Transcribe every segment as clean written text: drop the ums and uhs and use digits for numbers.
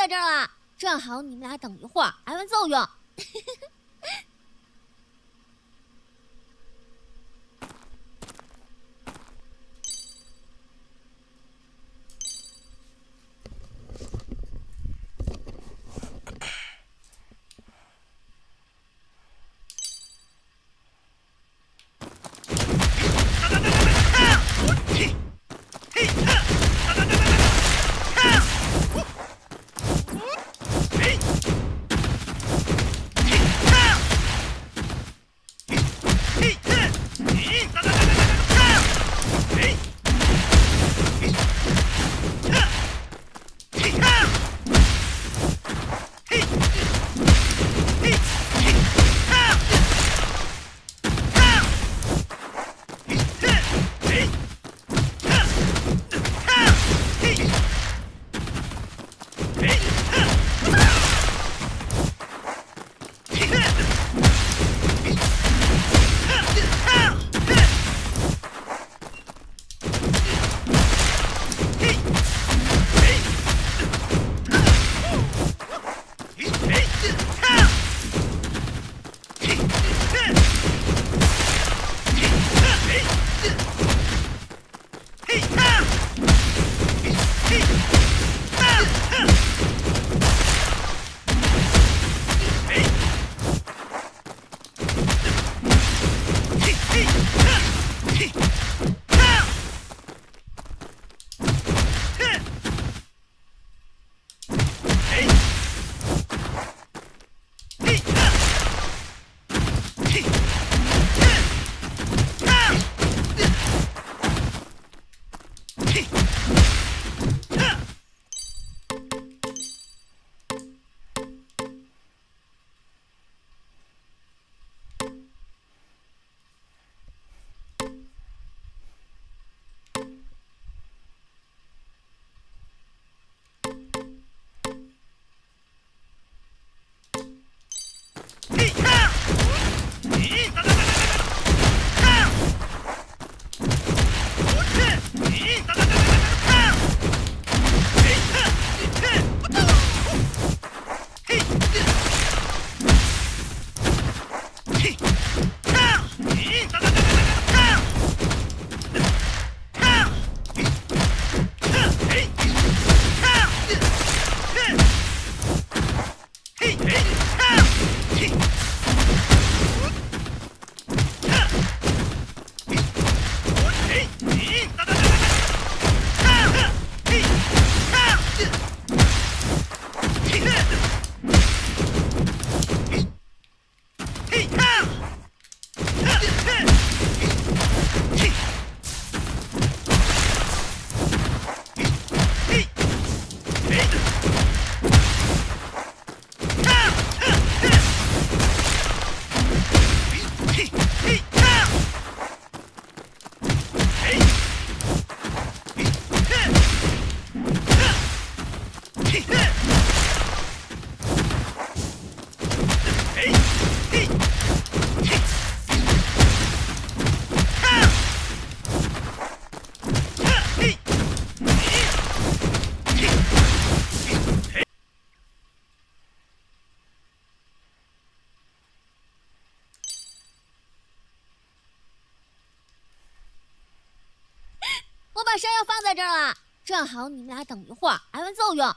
在这儿了，正好你们俩等一会儿，挨完揍用。我把山药放在这儿了，正好你们俩等一会儿，挨完揍用。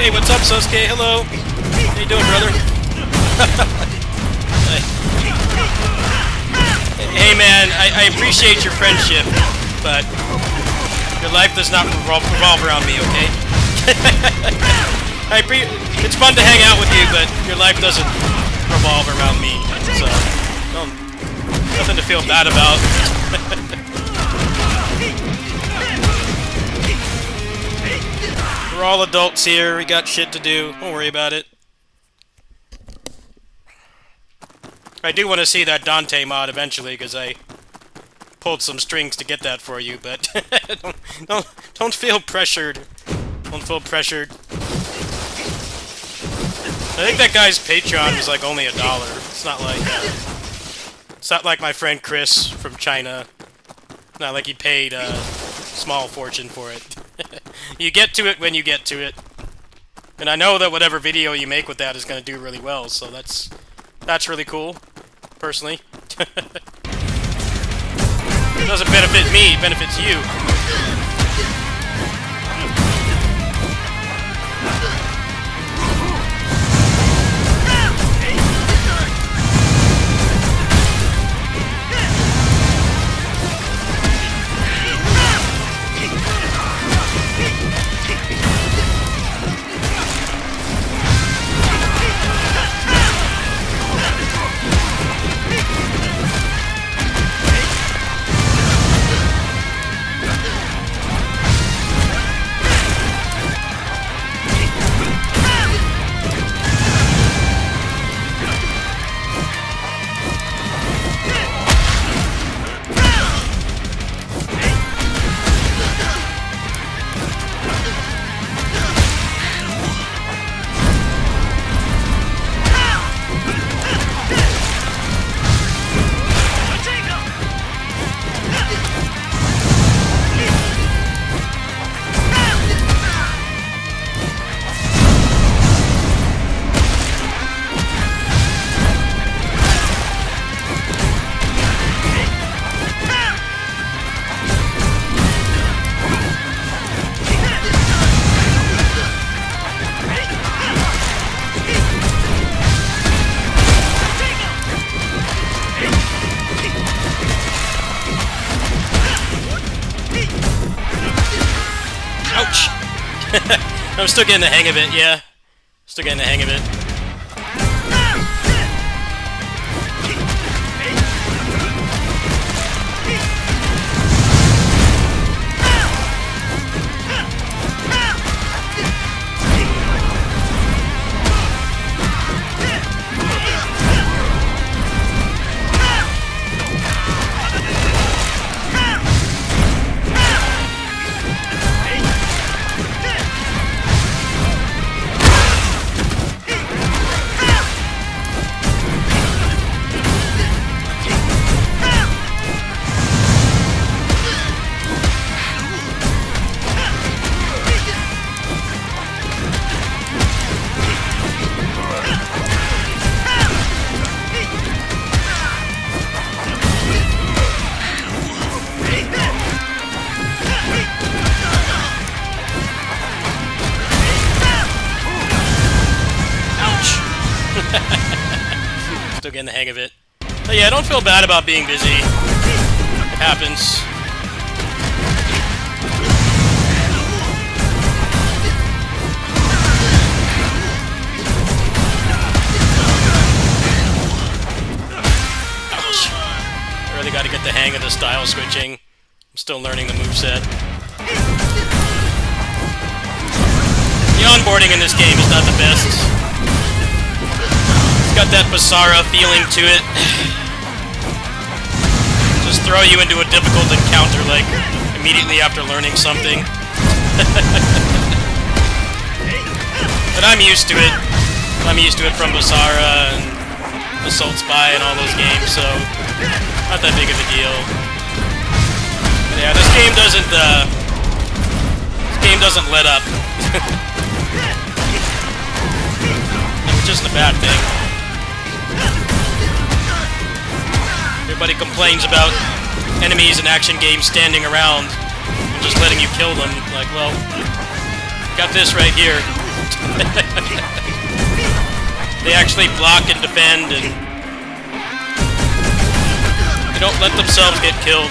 Hey, what's up, Sosuke? Hello. How you doing, brother? Hey, man, I appreciate your friendship, but your life does not revolve around me, okay? It's fun to hang out with you, but your life doesn't revolve around me, so nothing to feel bad about. We're all adults here, we got shit to do, don't worry about it. I do want to see that Dante mod eventually, because I pulled some strings to get that for you, but don't feel pressured. Don't feel pressured. I think that guy's Patreon was like only $1. It's not like my friend Chris from China. Not like he paid a small fortune for it. You get to it when you get to it. And I know that whatever video you make with that is going to do really well, so that's really cool, personally. It doesn't benefit me, it benefits you. Ouch! I'm still getting the hang of it, yeah. Still getting the hang of it. Still getting the hang of it. But yeah, don't feel bad about being busy. It happens. Ouch. I really got to get the hang of the style switching. I'm still learning the moveset. The onboarding in this game is not the best. Got that Basara feeling to it. Just throw you into a difficult encounter, like, immediately after learning something. But I'm used to it. I'm used to it from Basara and Assault Spy and all those games, so not that big of a deal. But yeah, this game doesn't let up. Which isn't a bad thing. Everybody complains about enemies in action games standing around and just letting you kill them. Like, well, got this right here. They actually block and defend, and they don't let themselves get killed.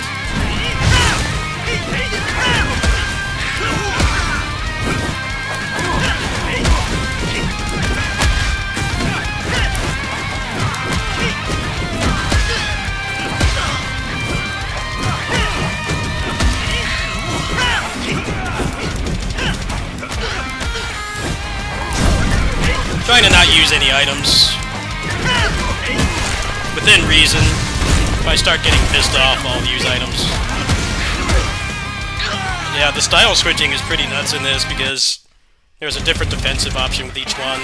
Trying to not use any items. Within reason. If I start getting pissed off, I'll use items. Yeah, the style switching is pretty nuts in this because there's a different defensive option with each one.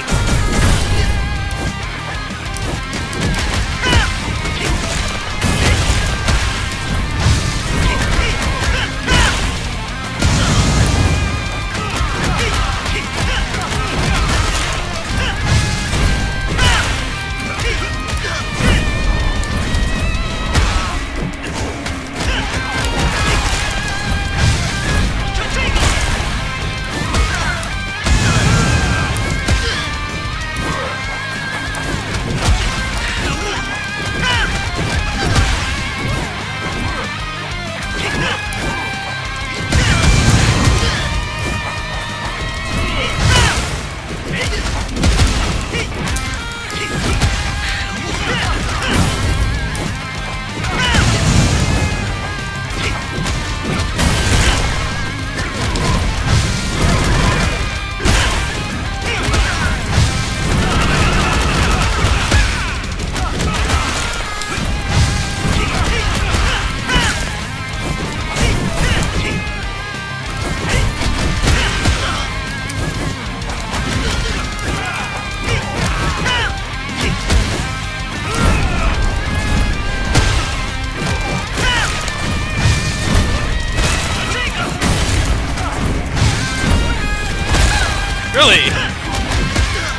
Really?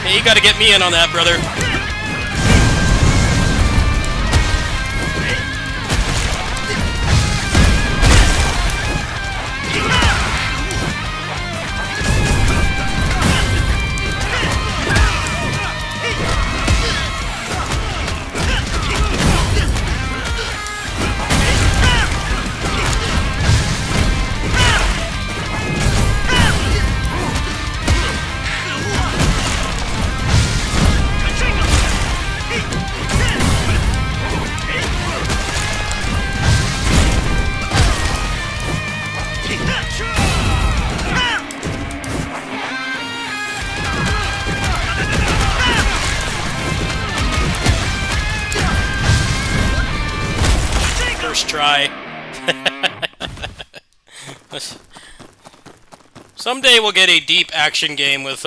Hey, you gotta get me in on that, brother. First try. Someday we'll get a deep action game with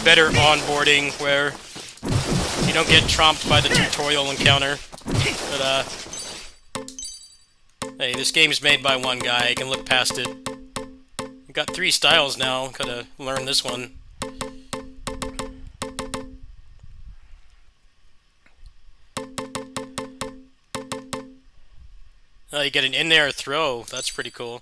better onboarding where you don't get tromped by the tutorial encounter. But hey, this game's made by one guy. I can look past it. We've got 3 styles now. Gotta learn this one. Oh, you get an in-air throw. That's pretty cool.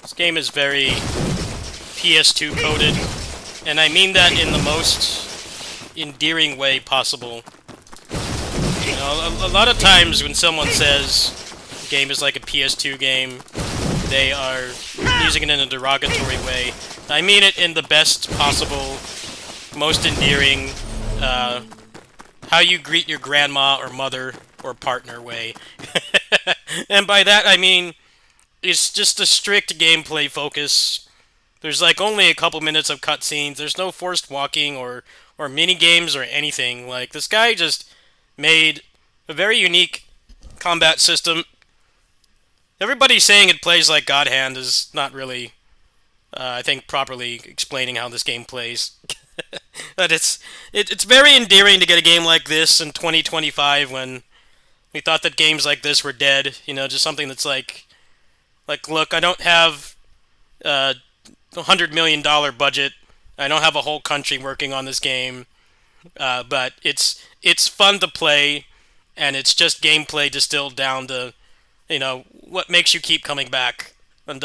This game is very PS2 coded, and I mean that in the most endearing way possible. You know, a lot of times when someone says a game is like a PS2 game, they are using it in a derogatory way. I mean it in the best possible, most endearing, how you greet your grandma or mother or partner way. And by that I mean, it's just a strict gameplay focus. There's like only a couple minutes of cutscenes. There's no forced walking or mini games or anything. Like, this guy just made a very unique combat system. Everybody saying it plays like God Hand is not really, I think, properly explaining how this game plays. But it's very endearing to get a game like this in 2025 when we thought that games like this were dead. You know, just something that's like, look, I don't have a $100 million budget. I don't have a whole country working on this game. But it's fun to play, and it's just gameplay distilled down to, you know, what makes you keep coming back. And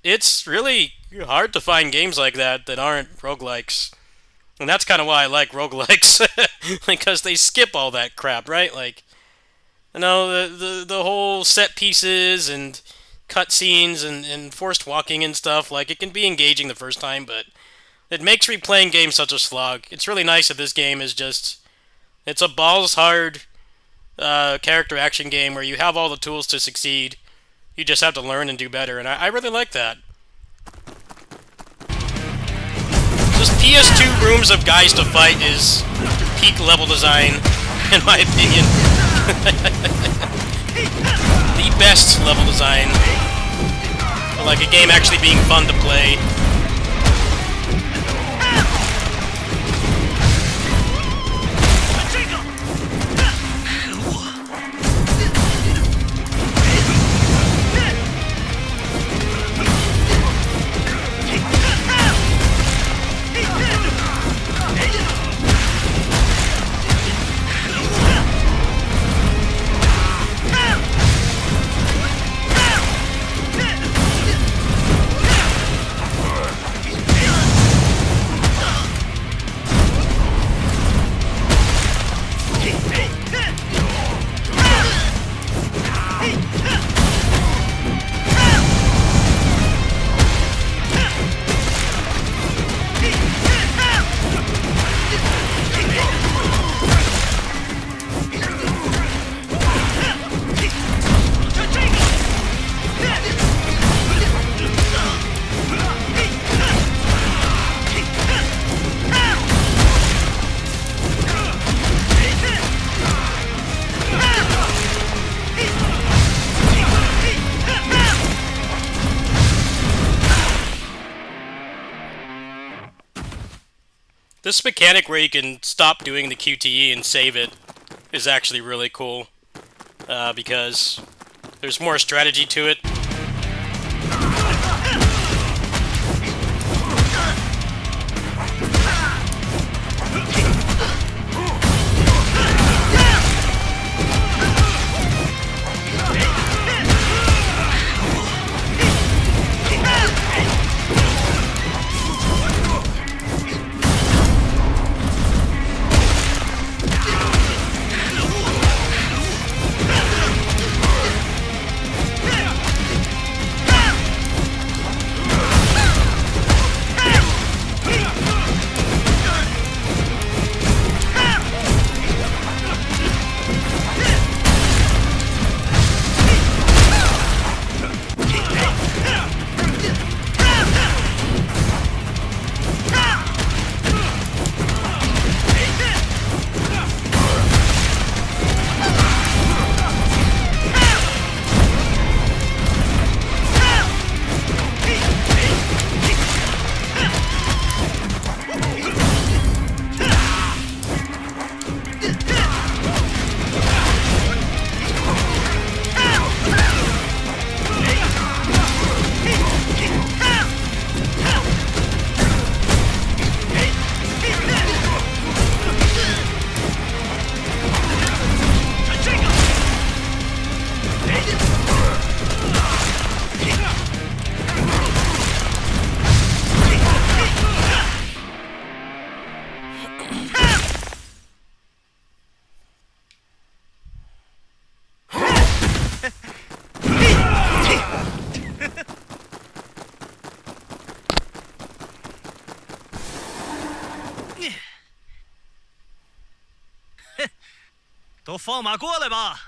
it's really hard to find games like that aren't roguelikes. And that's kind of why I like roguelikes, because they skip all that crap, right? Like, you know, the whole set pieces and cutscenes and forced walking and stuff. Like, it can be engaging the first time, but it makes replaying games such a slog. It's really nice that this game is just, it's a balls hard character action game where you have all the tools to succeed. You just have to learn and do better, and I really like that. Just PS2 rooms of guys to fight is peak level design, in my opinion. The best level design. Like a game actually being fun to play. This mechanic where you can stop doing the QTE and save it is actually really cool, because there's more strategy to it. 都放马过来吧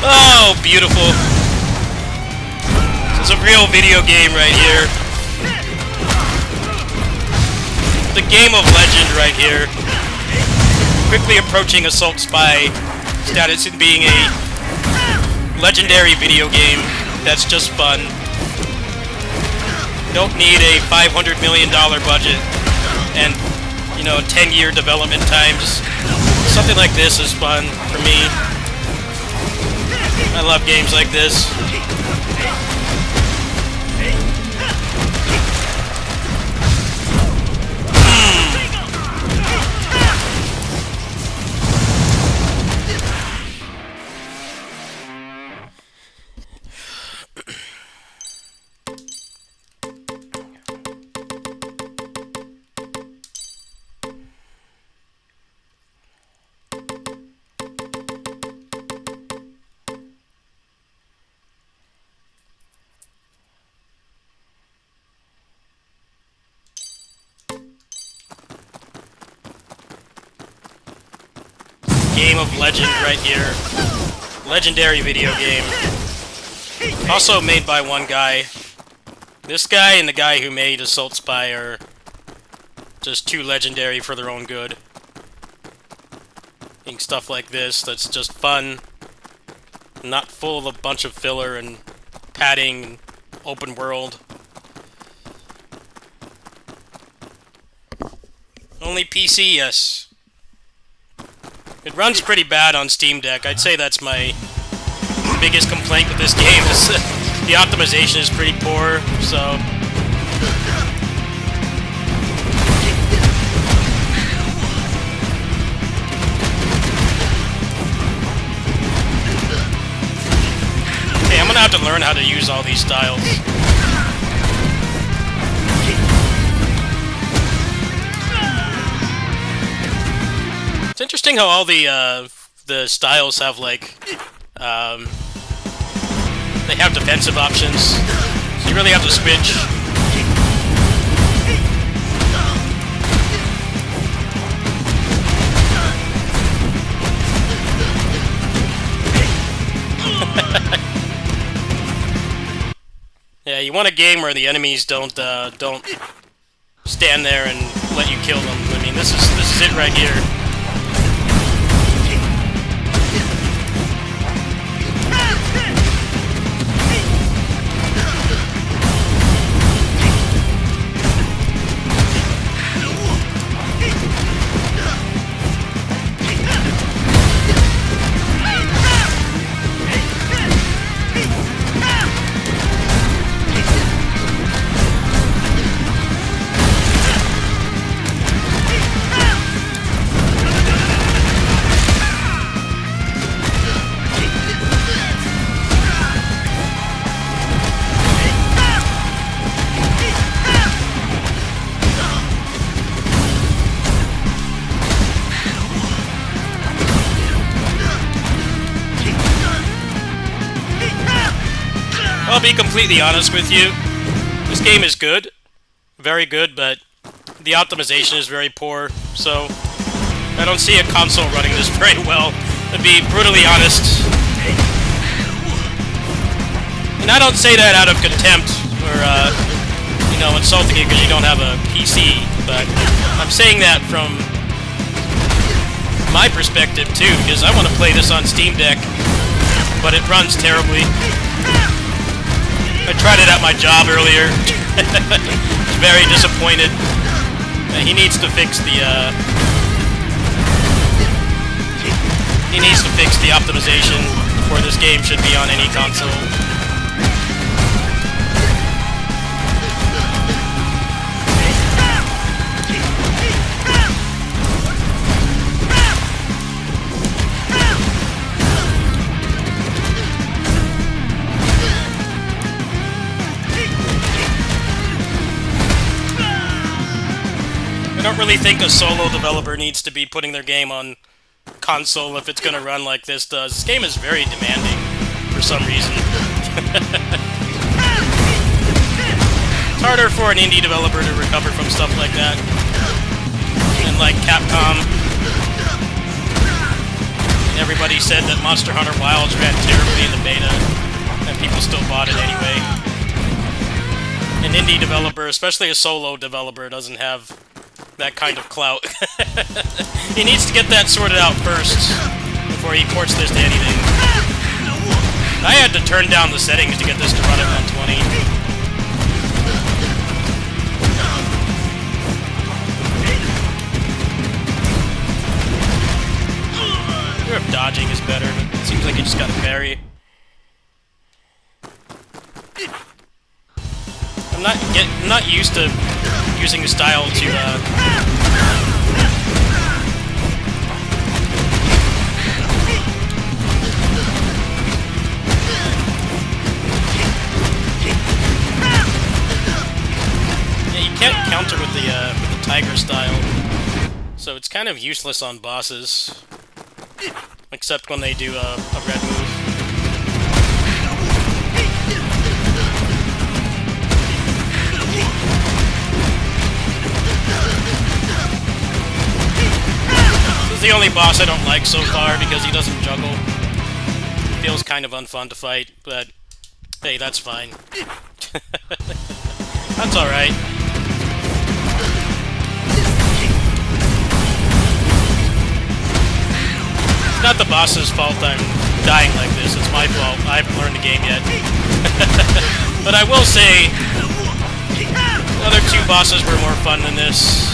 ！Oh, beautiful. This is a real video game right here. The game of legend right here. Quickly approaching Assault Spy status in being a legendary video game that's just fun. Don't need a $500 million budget and, you know, 10-year development times. Something like this is fun for me. I love games like this. Game of legend right here. Legendary video game. Also made by one guy. This guy and the guy who made Assault Spy are just too legendary for their own good. Making stuff like this that's just fun. Not full of a bunch of filler and padding and open world. Only PC, yes. It runs pretty bad on Steam Deck. I'd say that's my biggest complaint with this game is the optimization is pretty poor, so... Hey, I'm gonna have to learn how to use all these styles. It's interesting how all the styles have, like, they have defensive options, so you really have to switch. Yeah, you want a game where the enemies don't stand there and let you kill them. I mean, this is it right here. I'll be completely honest with you. This game is good. Very good, but the optimization is very poor, so I don't see a console running this very well, to be brutally honest. And I don't say that out of contempt, or, you know, insulting you because you don't have a PC, but I'm saying that from my perspective, too, because I want to play this on Steam Deck, but it runs terribly. I tried it at my job earlier. Very disappointed. He needs to fix the, he needs to fix the optimization before this game should be on any console. I don't really think a solo developer needs to be putting their game on console if it's going to run like this does. This game is very demanding for some reason. It's harder for an indie developer to recover from stuff like that. And like Capcom, everybody said that Monster Hunter Wilds ran terribly in the beta, and people still bought it anyway. An indie developer, especially a solo developer, doesn't have that kind of clout. He needs to get that sorted out first before he ports this to anything. I had to turn down the settings to get this to run at 120. I wonder if dodging is better, but it seems like you just gotta parry. I'm not used to using the style to, yeah, you can't counter with the tiger style, so it's kind of useless on bosses, except when they do a red move. This is the only boss I don't like so far because he doesn't juggle. It feels kind of unfun to fight, but hey, that's fine. That's alright. It's not the boss's fault I'm dying like this, it's my fault. I haven't learned the game yet. But I will say, the other two bosses were more fun than this.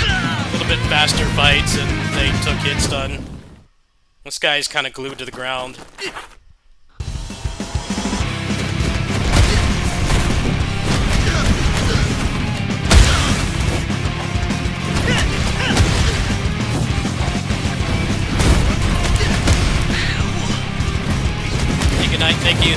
A little bit faster fights, and they took hit stun. This guy's kind of glued to the ground. Hey, good night, thank you.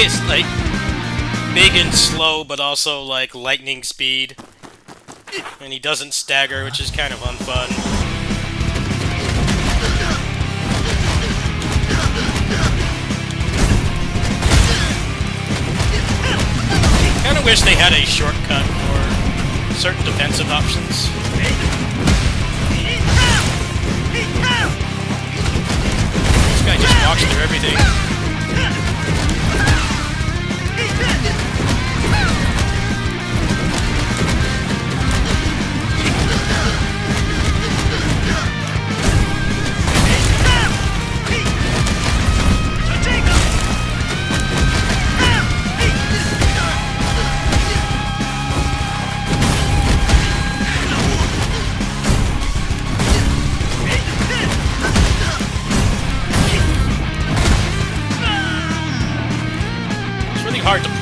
It's like big and slow, but also like lightning speed, and he doesn't stagger, which is kind of unfun. Kind of wish they had a shortcut for certain defensive options. This guy just walks through everything.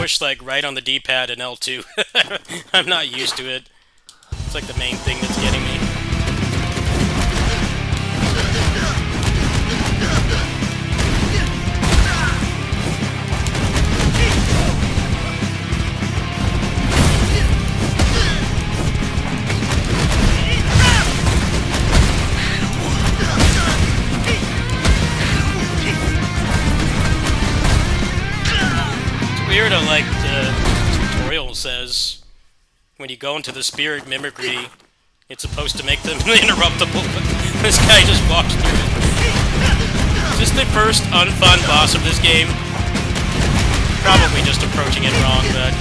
push like right on the D-pad and L2. I'm not used to it. It's like the main thing that's getting me. Weird, like the tutorial says, when you go into the spirit mimicry, it's supposed to make them interruptible, but this guy just walks through it. Is this the first unfun boss of this game? Probably just approaching it wrong, but...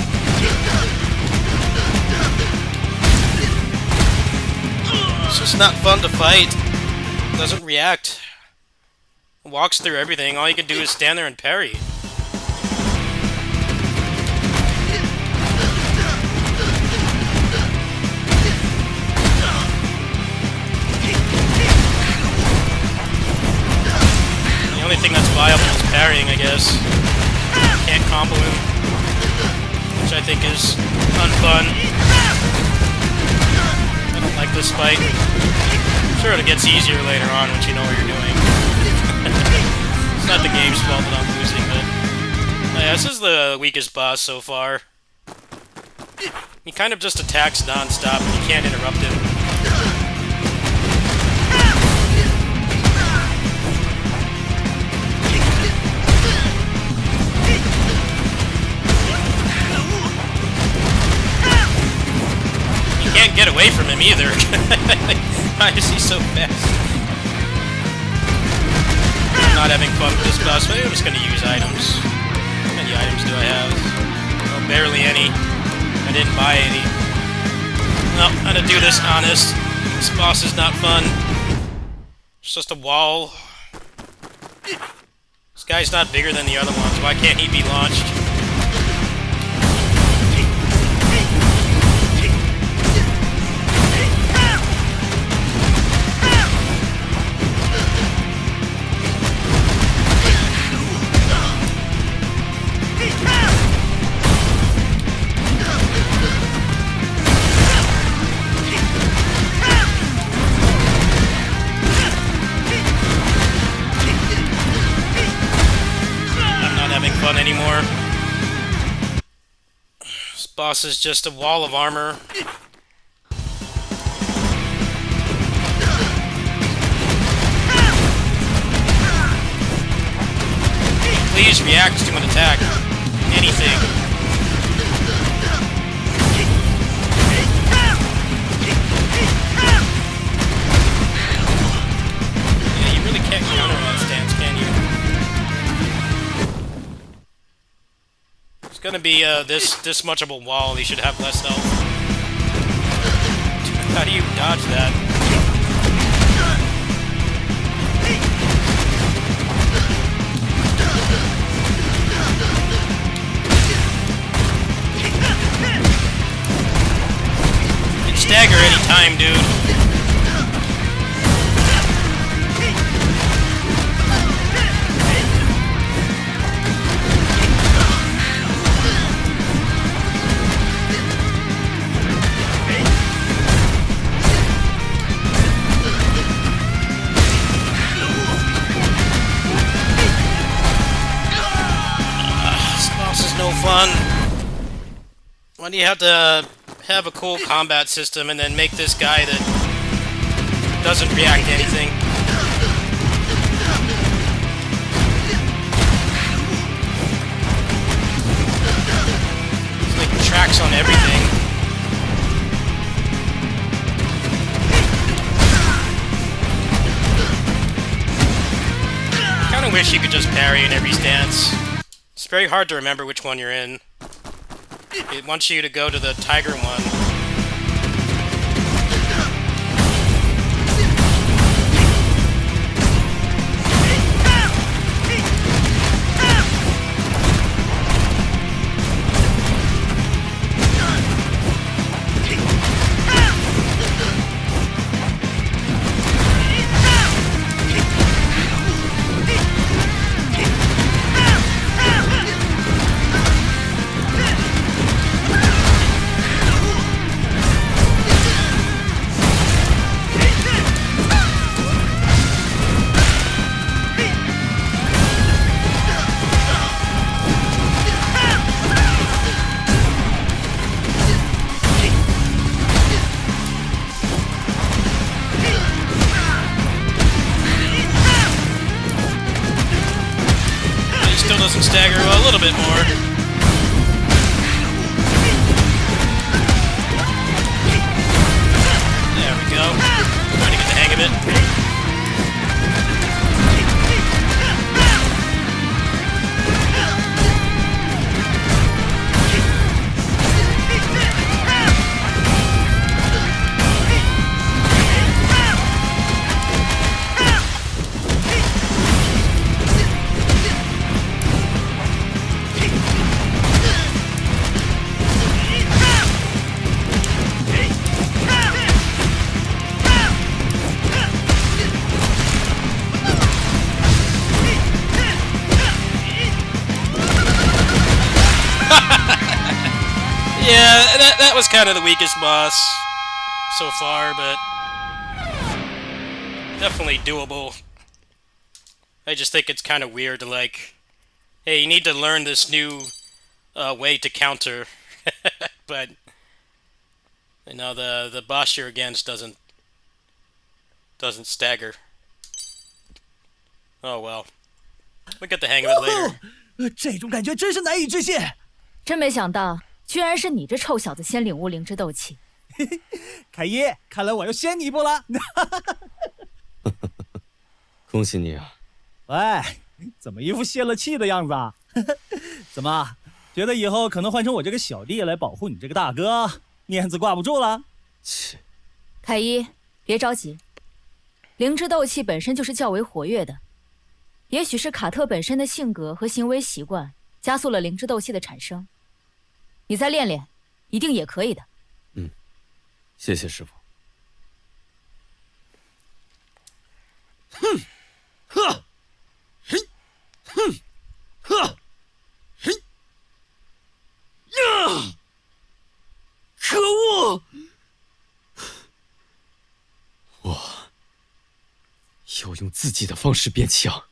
It's just not fun to fight. It doesn't react. It walks through everything. All you can do is stand there and parry. The only thing that's viable is parrying, I guess. Can't combo him, which I think is unfun. I don't like this fight. Sure, it gets easier later on once you know what you're doing. It's not the game's fault that I'm losing, but... Yeah, this is the weakest boss so far. He kind of just attacks non-stop and you can't interrupt him. Can't get away from him either. Why is he so fast? I'm not having fun with this boss, but I'm just gonna use items. How many items do I have? Oh, barely any. I didn't buy any. No, I'm gonna do this honest. This boss is not fun. It's just a wall. This guy's not bigger than the other ones. Why can't he be launched? Fun anymore. This boss is just a wall of armor. Please react to an attack. Anything. Yeah, you really can't counter that stance, can you? It's gonna be this much of a wall. He should have less health. How do you dodge that? You can stagger any time, dude. Fun. Why do you have to have a cool combat system and then make this guy that doesn't react to anything? It's like tracks on everything. I kinda wish you could just parry in every stance. It's very hard to remember which one you're in. It wants you to go to the tiger one. doesn't stagger a little bit more. There we go. Trying to get the hang of it. Yeah, that was kind of the weakest boss so far, but definitely doable. I just think it's kind of weird to like, hey, you need to learn this new way to counter, but you know the boss you're against doesn't stagger. Oh well, we'll get the hang of it later. 这种感觉真是难以置信。真没想到。 居然是你这臭小子先领悟灵之斗气，凯一，看来我要先你一步了。恭喜你啊！喂，怎么一副泄了气的样子啊？怎么，觉得以后可能换成我这个小弟来保护你这个大哥，面子挂不住了？切！凯一，别着急，灵之斗气本身就是较为活跃的，也许是卡特本身的性格和行为习惯加速了灵之斗气的产生。 你再练练，一定也可以的。嗯，谢谢师傅。哼，呵，嘿，哼，呵，嘿，呀！可恶！我要用自己的方式变强。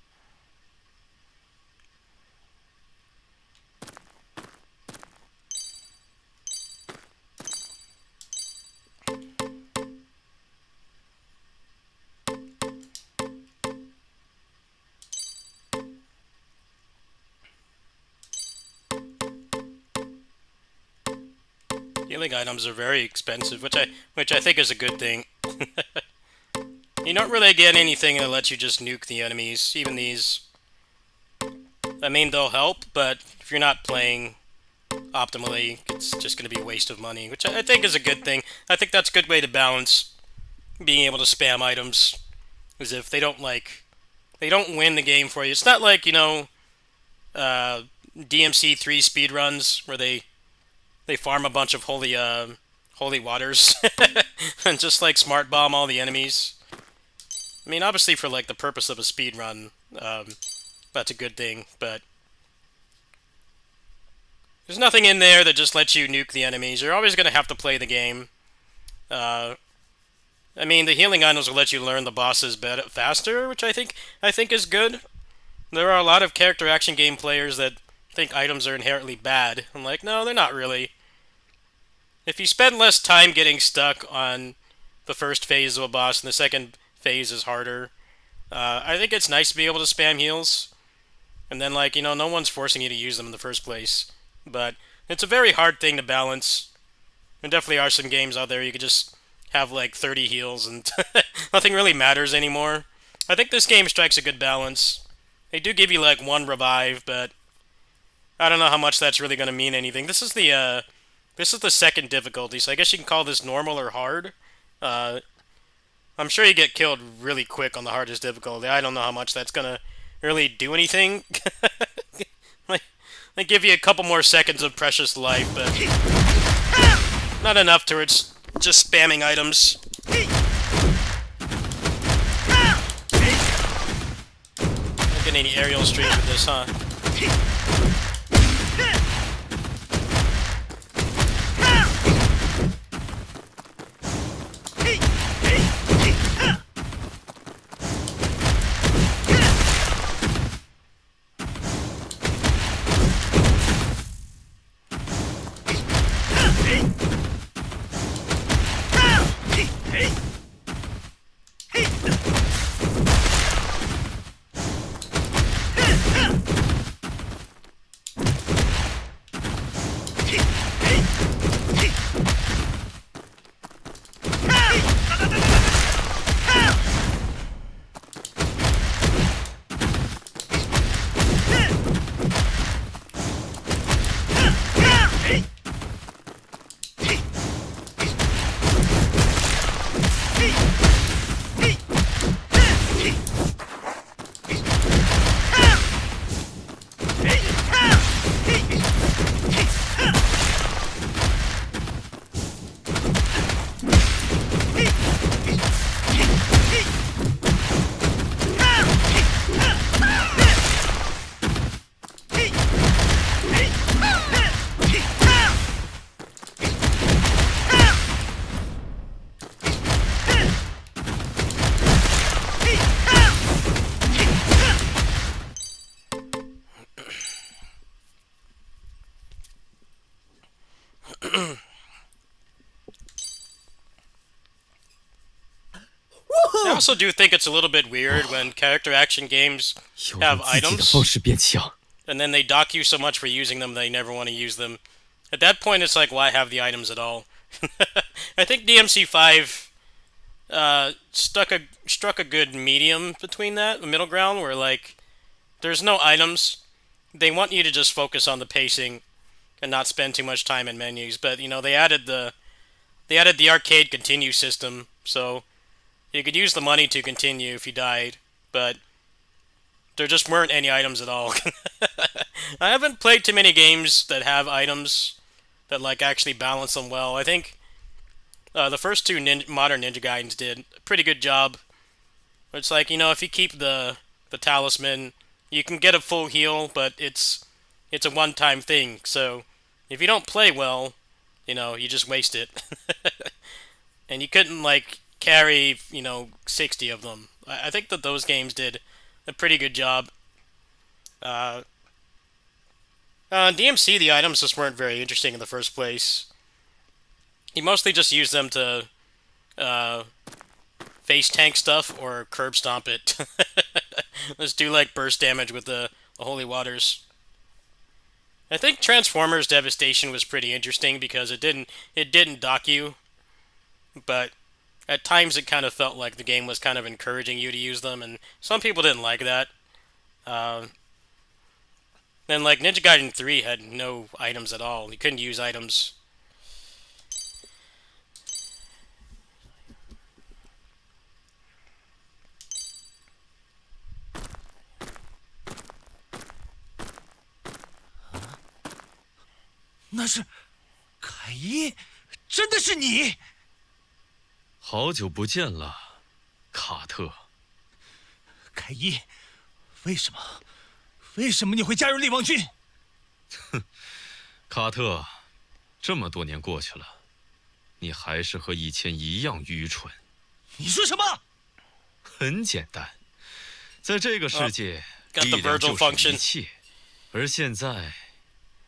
Healing items are very expensive, which I think is a good thing. You don't really get anything that lets you just nuke the enemies, even these. I mean, they'll help, but if you're not playing optimally, it's just going to be a waste of money, which I think is a good thing. I think that's a good way to balance being able to spam items, as if they don't win the game for you. It's not like, you know, DMC 3 speedruns where they farm a bunch of holy waters and just like smart bomb all the enemies. I mean, obviously for like the purpose of a speed run, that's a good thing, but there's nothing in there that just lets you nuke the enemies. You're always going to have to play the game. I mean, the healing items will let you learn the bosses faster, which I think is good. There are a lot of character action game players that think items are inherently bad. I'm like, no, they're not really. If you spend less time getting stuck on the first phase of a boss and the second phase is harder, I think it's nice to be able to spam heals. And then, like, you know, no one's forcing you to use them in the first place. But it's a very hard thing to balance. There definitely are some games out there you could just have, like, 30 heals and nothing really matters anymore. I think this game strikes a good balance. They do give you, like, one revive, but I don't know how much that's really going to mean anything. This is the second difficulty, so I guess you can call this normal or hard. I'm sure you get killed really quick on the hardest difficulty. I don't know how much that's going to really do anything. They give you a couple more seconds of precious life, but not enough to it's just spamming items. Not getting any aerial stream with this, huh? also do think it's a little bit weird when character action games 要 have 用自己的 items 方式变强。 and then they dock you so much for using them they never want to use them. At that point, it's like, why have the items at all? I think DMC5 struck a good medium between that, a middle ground, where like there's no items. They want you to just focus on the pacing and not spend too much time in menus. But you know, they added the arcade continue system, so you could use the money to continue if you died, but there just weren't any items at all. I haven't played too many games that have items that like actually balance them well. I think the first two modern Ninja Gaidens did a pretty good job. It's like, you know, if you keep the talisman, you can get a full heal, but it's a one-time thing. So if you don't play well, you know, you just waste it. And you couldn't like carry, you know, 60 of them. I think that those games did a pretty good job. DMC, the items just weren't very interesting in the first place. You mostly just use them to face tank stuff or curb stomp it. Let's do like burst damage with the holy waters. I think Transformers Devastation was pretty interesting because it didn't dock you, but at times it kind of felt like the game was kind of encouraging you to use them, and some people didn't like that. Then like Ninja Gaiden 3 had no items at all. You couldn't use items.那是凯伊，真的是你！好久不见了，卡特。凯伊，为什么你会加入力王军？卡特，这么多年过去了，你还是和以前一样愚蠢。你说什么？很简单，在这个世界， got the 力量 Virgil 就是一 function. 切，而现在，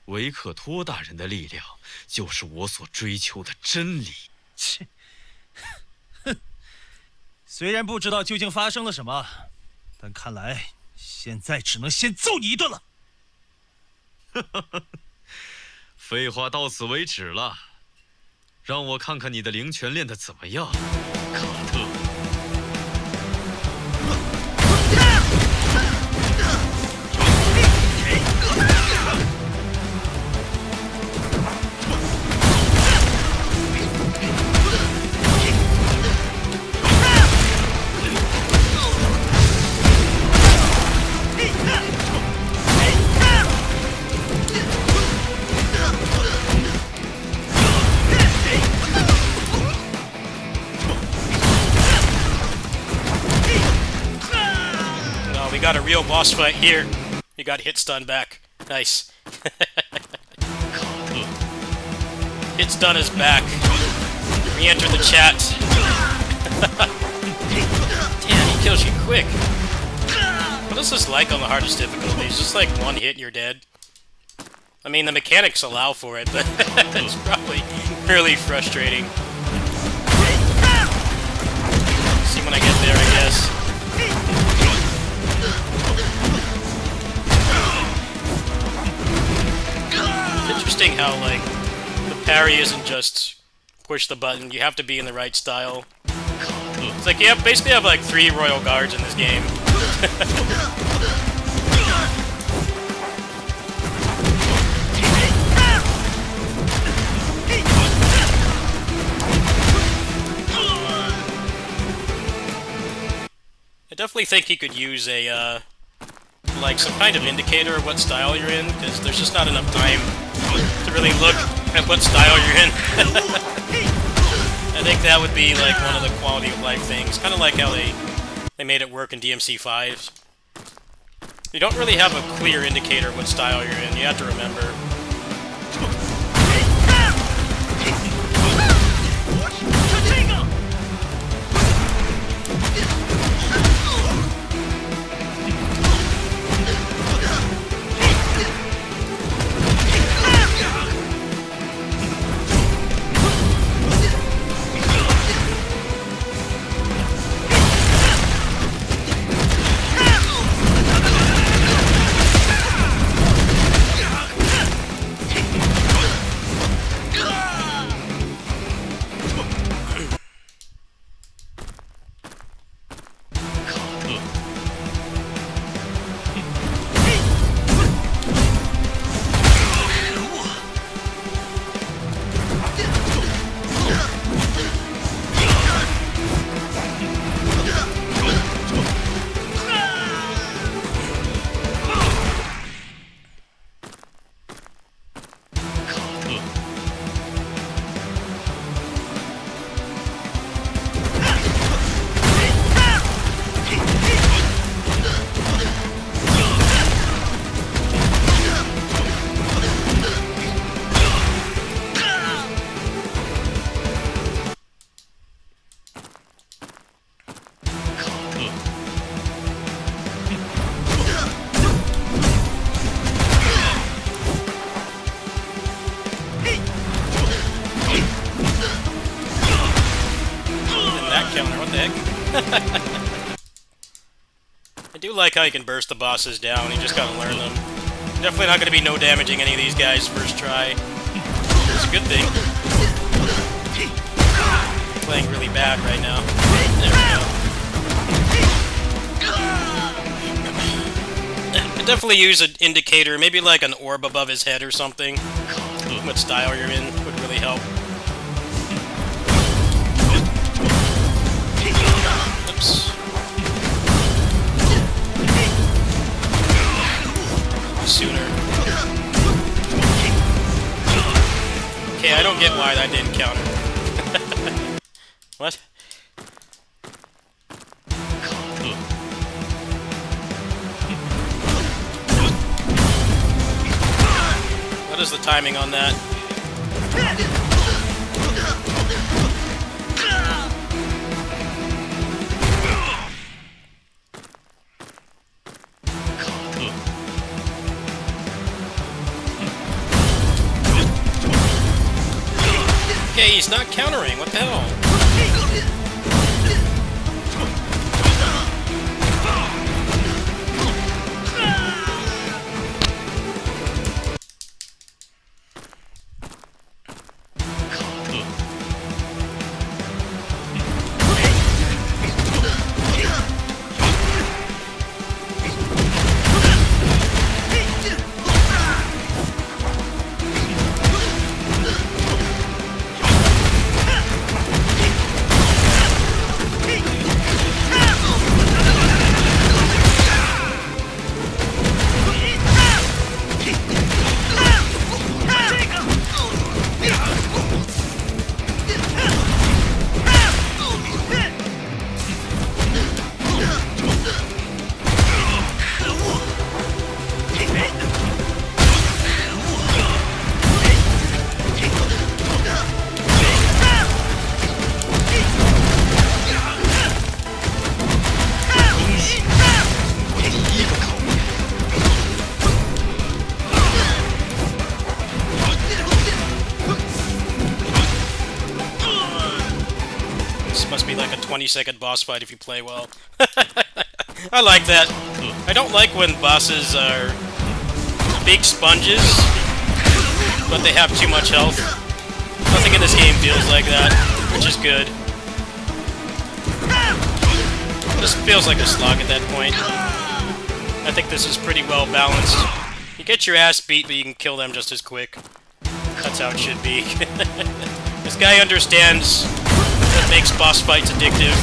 维克托大人的力量就是我所追求的真理。切，哼！虽然不知道究竟发生了什么，但看来现在只能先揍你一顿了。废话到此为止了，让我看看你的灵拳练得怎么样，卡特。 We got a real boss fight here. You got hit stun back. Nice. Hit stun is back. Re-enter the chat. Damn, he kills you quick. What is this like on the hardest difficulty? It's just like one hit and you're dead. I mean, the mechanics allow for it, but it's probably really frustrating. See when I get there, I guess. Interesting how, like, the parry isn't just push the button, you have to be in the right style. It's like you basically have like 3 royal guards in this game. I definitely think he could use a, like some kind of indicator of what style you're in, because there's just not enough time to really look at what style you're in. I think that would be like one of the quality of life things, kind of like how they made it work in DMC5. You don't really have a clear indicator of what style you're in, you have to remember. like how you can burst the bosses down. You just gotta learn them. Definitely not gonna be no damaging any of these guys first try. It's a good thing. I'm playing really bad right now. There we go. I'd definitely use an indicator, maybe like an orb above his head or something. What style you're in would really help. Oops. Sooner. Okay, I don't get why that didn't counter. What? What is the timing on that? Okay, he's not countering. What the hell? Must be like a 20-second boss fight if you play well. I like that. I don't like when bosses are big sponges, but they have too much health. Nothing in this game feels like that, which is good. This feels like a slog at that point. I think this is pretty well balanced. You get your ass beat, but you can kill them just as quick. That's how it should be. This guy understands what makes boss fights addictive.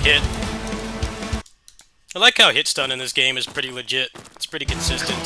hit. I like how hit stun in this game is pretty legit. It's pretty consistent.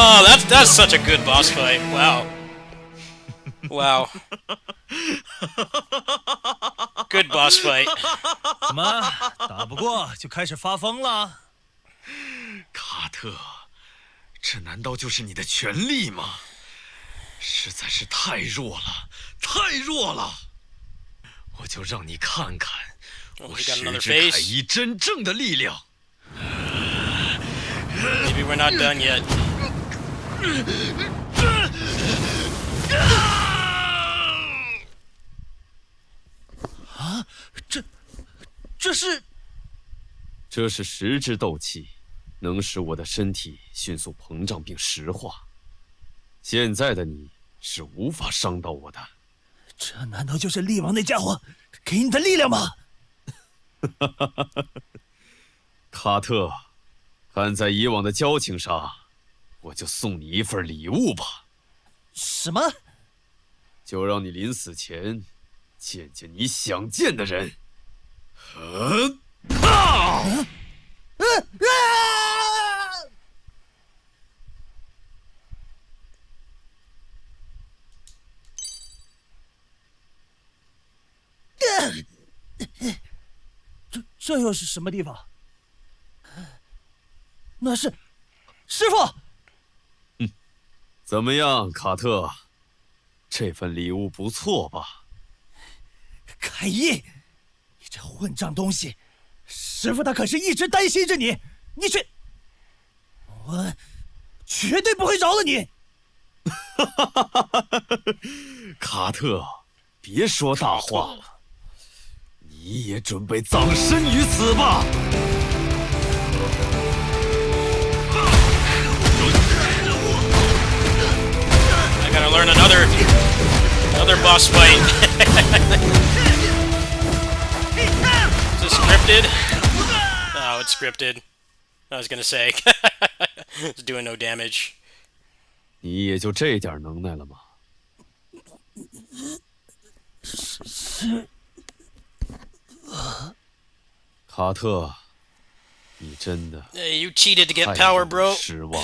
Oh, that's such a good boss fight. Wow. Wow. Good boss fight. 怎么打不过就开始发疯了？卡特，这难道就是你的全力吗？实在是太弱了，太弱了！我就让你看看我he got 十 another 之 face. 凯一真正的力量。 Maybe we're not done yet. 啊，这是？这是十之斗气，能使我的身体迅速膨胀并石化。现在的你是无法伤到我的。这难道就是力王那家伙给你的力量吗？卡特，看在以往的交情上，我就送你一份礼物吧。什么？就让你临死前见见你想见的人。这又是什么地方？那是师傅。怎么样，卡特？这份礼物不错吧？凯伊，你这混账东西！师傅他可是一直担心着你，我绝对不会饶了你！卡特，别说大话了，你也准备葬身于此吧！ I gotta learn another boss fight. Is this scripted? Oh, it's scripted. I was gonna say. It's doing no damage. 你也就这点能耐了吗？卡特，你真的 Hey, you cheated to get 太 power, 让 bro. 我失望。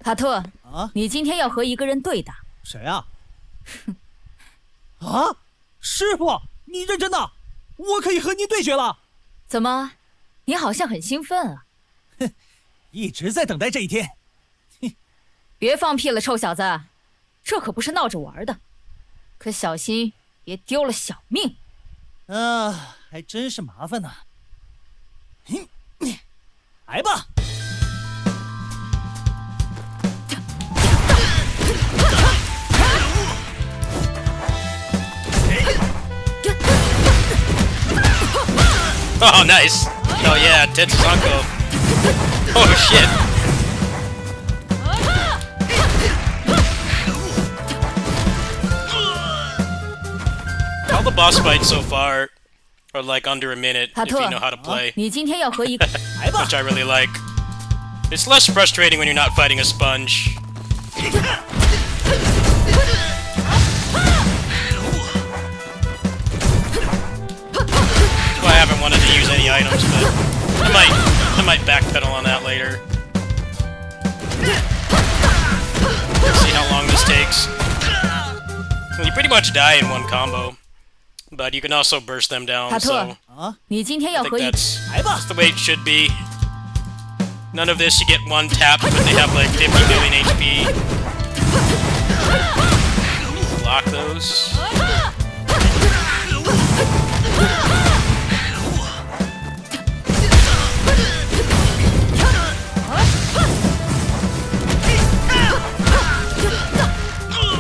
卡特，啊，你今天要和一个人对打。谁啊？啊，师傅，你认真的？我可以和您对决了。怎么，你好像很兴奋啊？一直在等待这一天。别放屁了，臭小子！这可不是闹着玩的，可小心别丢了小命。还真是麻烦呢。来吧。Oh, nice. Oh yeah, Tetsusanko. Oh shit. All the boss fights so far are like under a minute if you know how to play, 你今天要和一个 which I really like. It's less frustrating when you're not fighting a sponge. Well, I haven't wanted to use any items, but I might backpedal on that later. See how long this takes. Well, you pretty much die in one combo, but you can also burst them down, so 你今天要 I 和 think 一 that's the way it should be. None of this you get one tap, but they have like 50 million HP. Block those.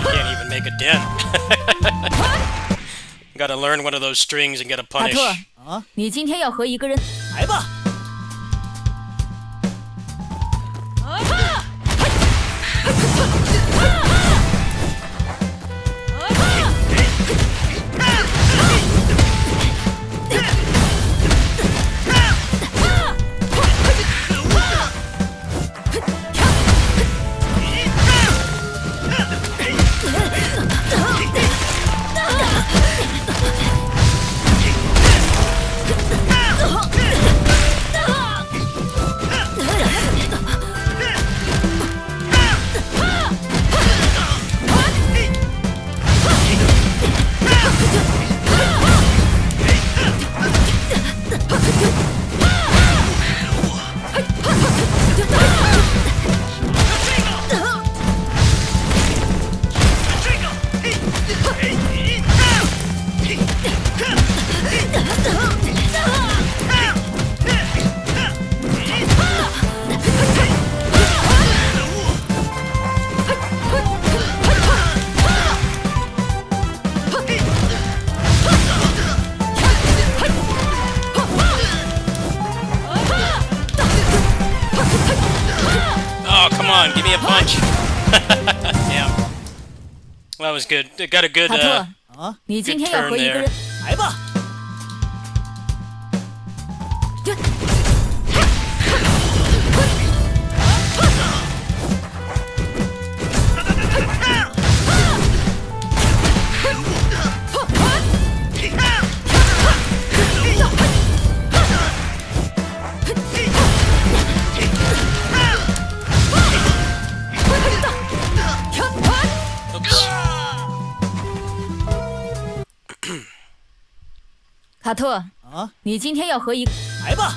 Can't even make a dent. Gotta learn one of those strings and get a 卡 punish. 特，你今天要和一个人来吧。 Come on, give me a punch. Damn. That was good. It got a good, 卡特，你今 good 天要 turn 和一个 there. 人来吧。 卡特，你今天要和一个来吧。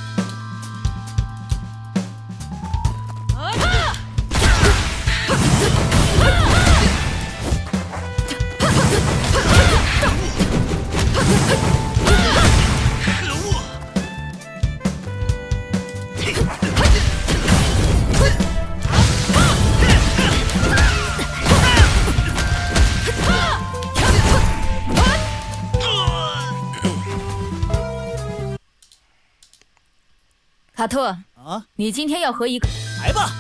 卡特，你今天要和一个来吧。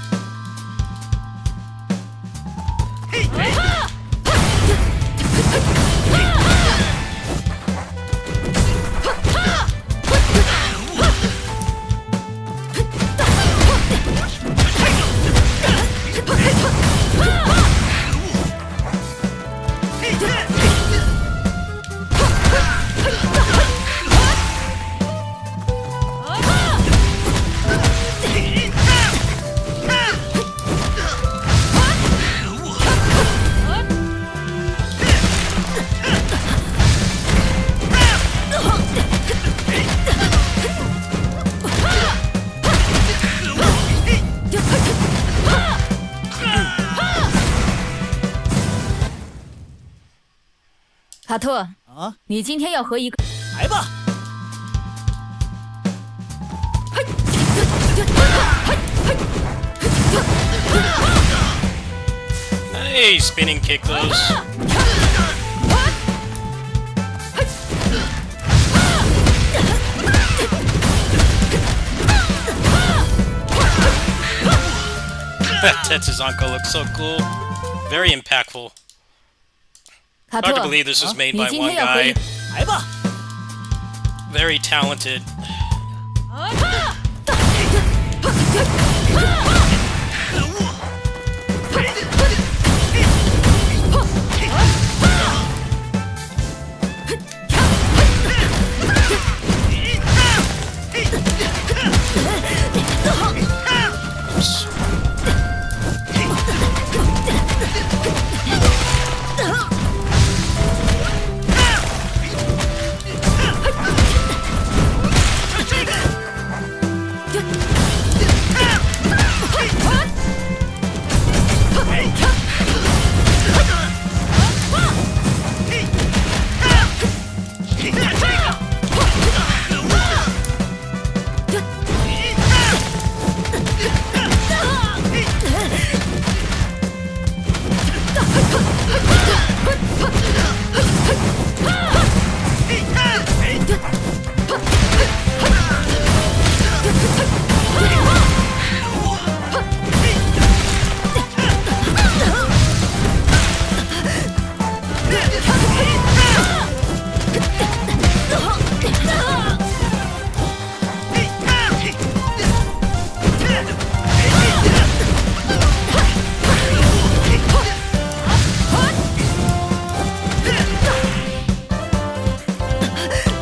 卡特，你今天要和一个来吧。 Nice. Hey, spinning kick those. Tets's uncle looks so cool. Very impactful. 卡 Hard 特 to，believe this was made 你 by 今 one 天要回 guy. 来吧， Very talented. Oops.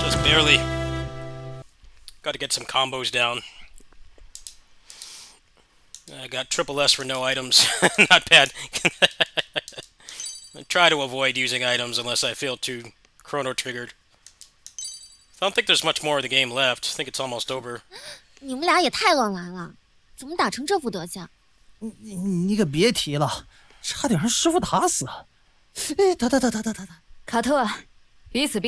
Just barely. Got to get some combos down. I got triple S for no items. Not bad. I try to avoid using items unless I feel too chrono triggered. I don't think there's much more of the game left. I think it's almost over. 你们俩也太乱来了，怎么打成这副德行？你可别提了，差点让师傅打死。哎，打！卡特，彼此，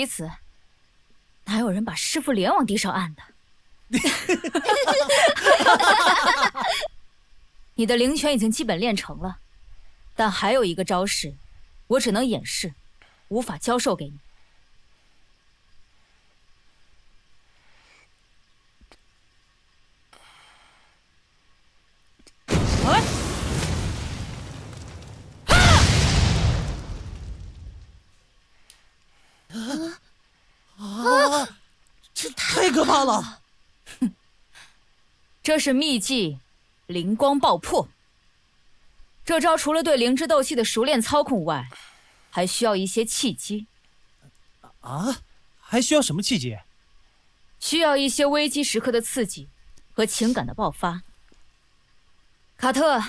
哪有人把师傅脸往地上按的？你的灵拳已经基本练成了，但还有一个招式，我只能演示，无法教授给你。这太可怕了！这是秘技灵光爆破。这招除了对灵之斗气的熟练操控外，还需要一些契机。啊？还需要什么契机？需要一些危机时刻的刺激和情感的爆发。卡特，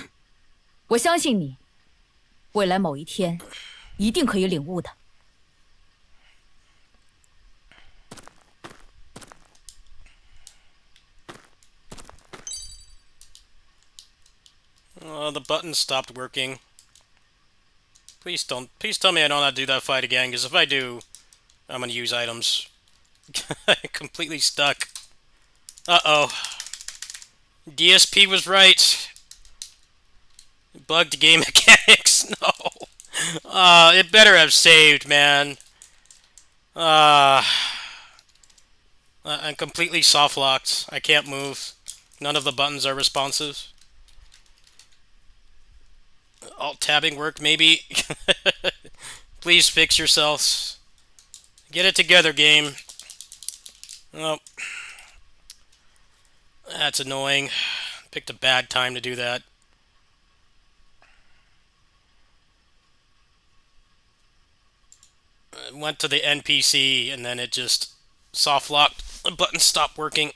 我相信你，未来某一天一定可以领悟的。The button stopped working. Please tell me I don't have to do that fight again, because if I do, I'm gonna use items. Completely stuck. Uh-oh. DSP was right. Bugged game mechanics. No. It better have saved, man. I'm completely soft-locked. I can't move. None of the buttons are responsive. Alt-tabbing work, maybe? Please fix yourselves. Get it together, game. Oh. That's annoying. Picked a bad time to do that. I went to the NPC, and then it just soft-locked. The button stopped working.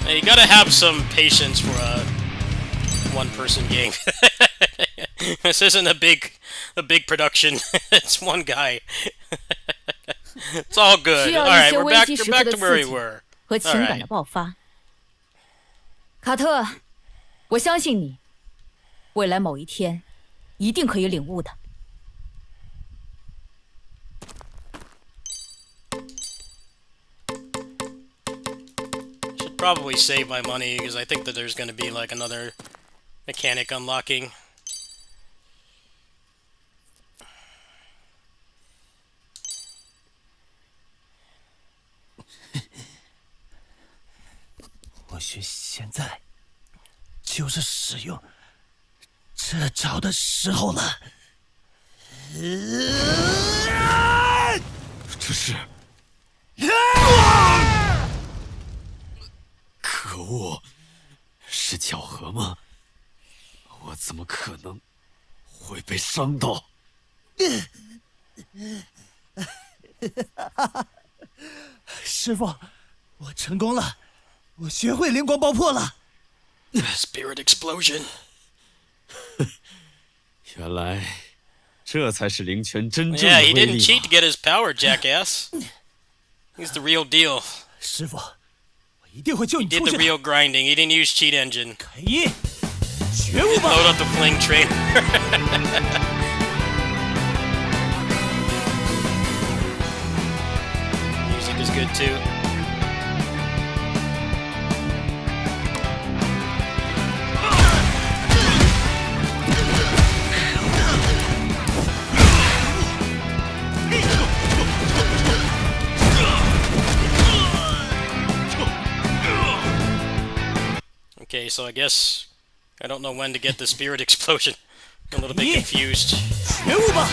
You gotta have some patience for a one-person game. This isn't a big production. It's one guy. It's all good. All right, we're back to where we were. 和情感的爆发。卡特，我相信你，未来某一天一定可以领悟的。probably save my money because I think that there's going to be like another mechanic unlocking.或许现在就是使用这招的时候了。这是……可恶，是巧合吗？我怎么可能会被伤到？师傅，我成功了，我学会灵光爆破了。Spirit explosion. 原来这才是灵泉真正的 Yeah, 威 he 力 didn't 嘛 cheat to get his power, jackass. He's the real deal. 师傅，我一定会救你 Did 出 the 去的。 real grinding. He didn't use cheat engine. 凯一，觉悟吧！ Load up the fling train. Music is good too. Okay, so I guess I don't know when to get the spirit explosion. I'm a little bit confused. 觉悟吧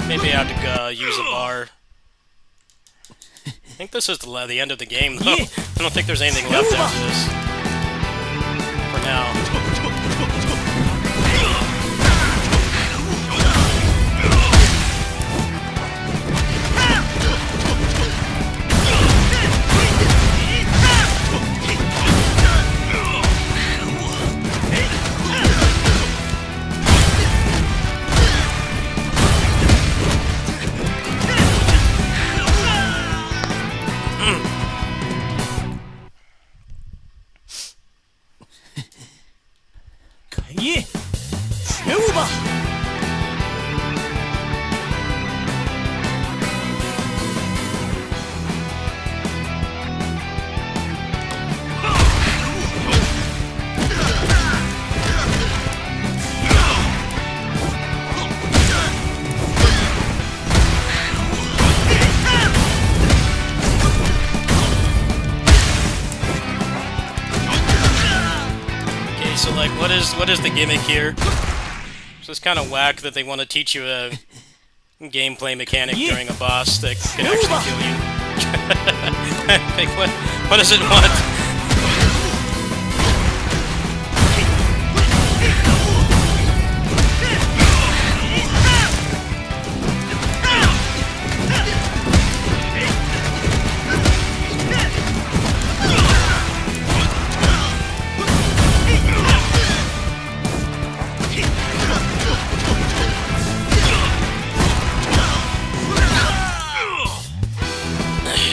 ！Maybe I have to use a bar. I think this is the end of the game, though. I don't think there's anything left after this. For now. So like, what is the gimmick here? So it's kind of whack that they want to teach you a gameplay mechanic during a boss that can actually kill you. Like, what does it want?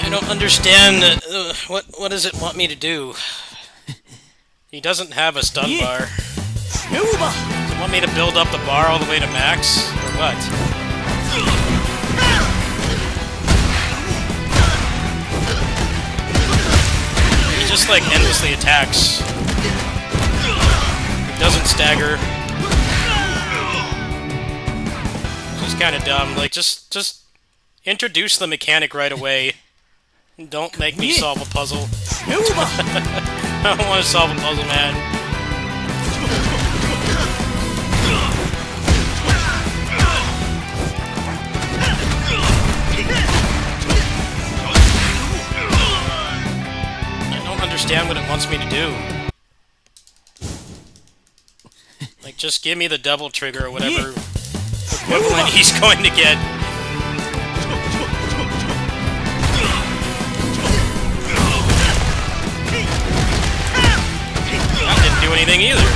I don't understand. What does it want me to do? He doesn't have a stun bar. Does it want me to build up the bar all the way to max, or what? He just like endlessly attacks. He doesn't stagger. Just kind of dumb. Like just introduce the mechanic right away. Don't make me solve a puzzle. I don't want to solve a puzzle, man. I don't understand what it wants me to do. Like, just give me the double trigger or whatever equivalent he's going to get. That didn't do anything either.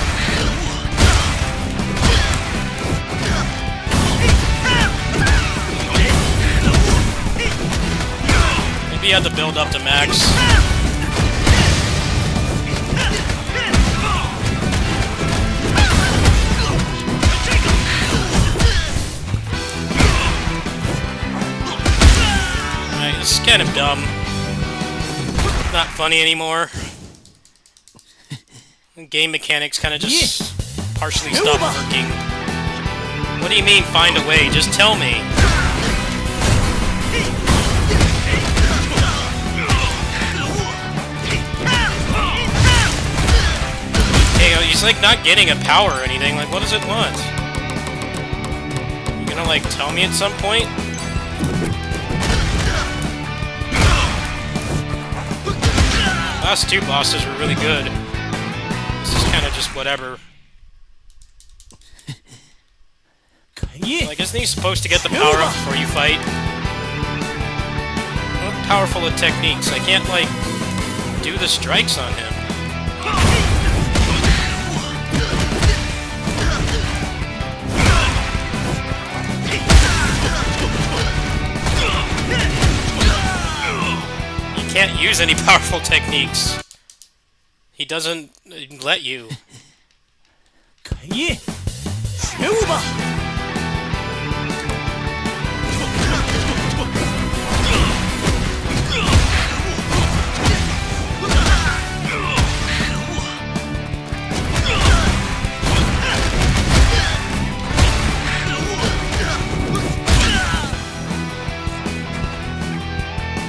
had to build up to max. Alright, this is kind of dumb. Not funny anymore. Game mechanics kind of just partially stop working. What do you mean, find a way? Just tell me. Hey, he's like not getting a power or anything. Like, what does it want? You gonna like tell me at some point? Last two bosses were really good. This is kind of just whatever. Like, isn't he supposed to get the power up before you fight? What powerful of techniques? I can't, like, do the strikes on him. You can't use any powerful techniques. He doesn't let you.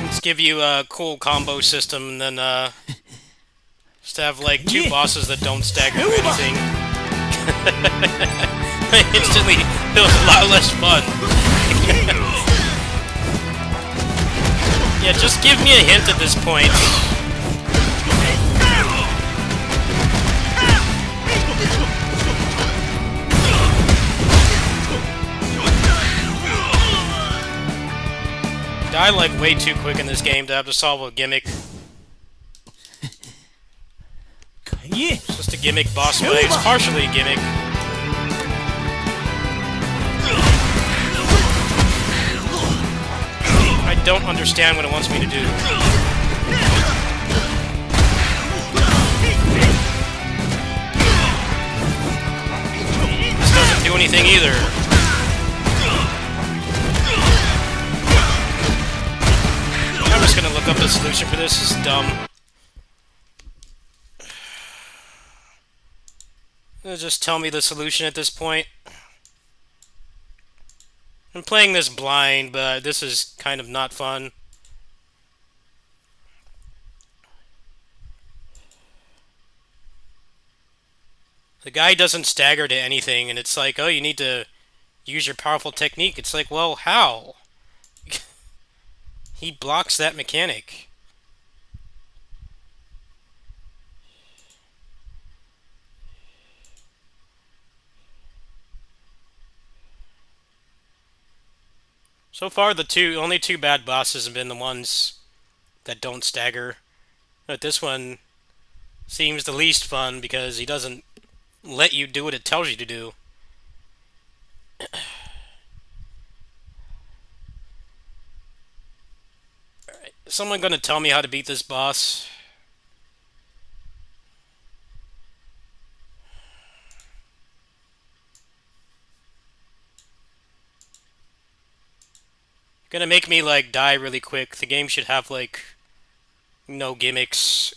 Let's give you a cool combo system, and then just have like two bosses that don't stagger or anything. Instantly feels a lot less fun. Yeah, just give me a hint at this point. Die like way too quick in this game to have to solve a gimmick. It's just a gimmick boss fight. It's partially a gimmick. I don't understand what it wants me to do. This doesn't do anything either. I'm just gonna look up the solution for this. This is dumb. Just tell me the solution at this point. I'm playing this blind, but this is kind of not fun. The guy doesn't stagger to anything, and it's like, oh, you need to use your powerful technique. It's like, well, how? He blocks that mechanic. So far, the only two bad bosses have been the ones that don't stagger. But this one seems the least fun because he doesn't let you do what it tells you to do. Alright, is someone gonna tell me how to beat this boss? Gonna make me like die really quick. The game should have like no gimmicks.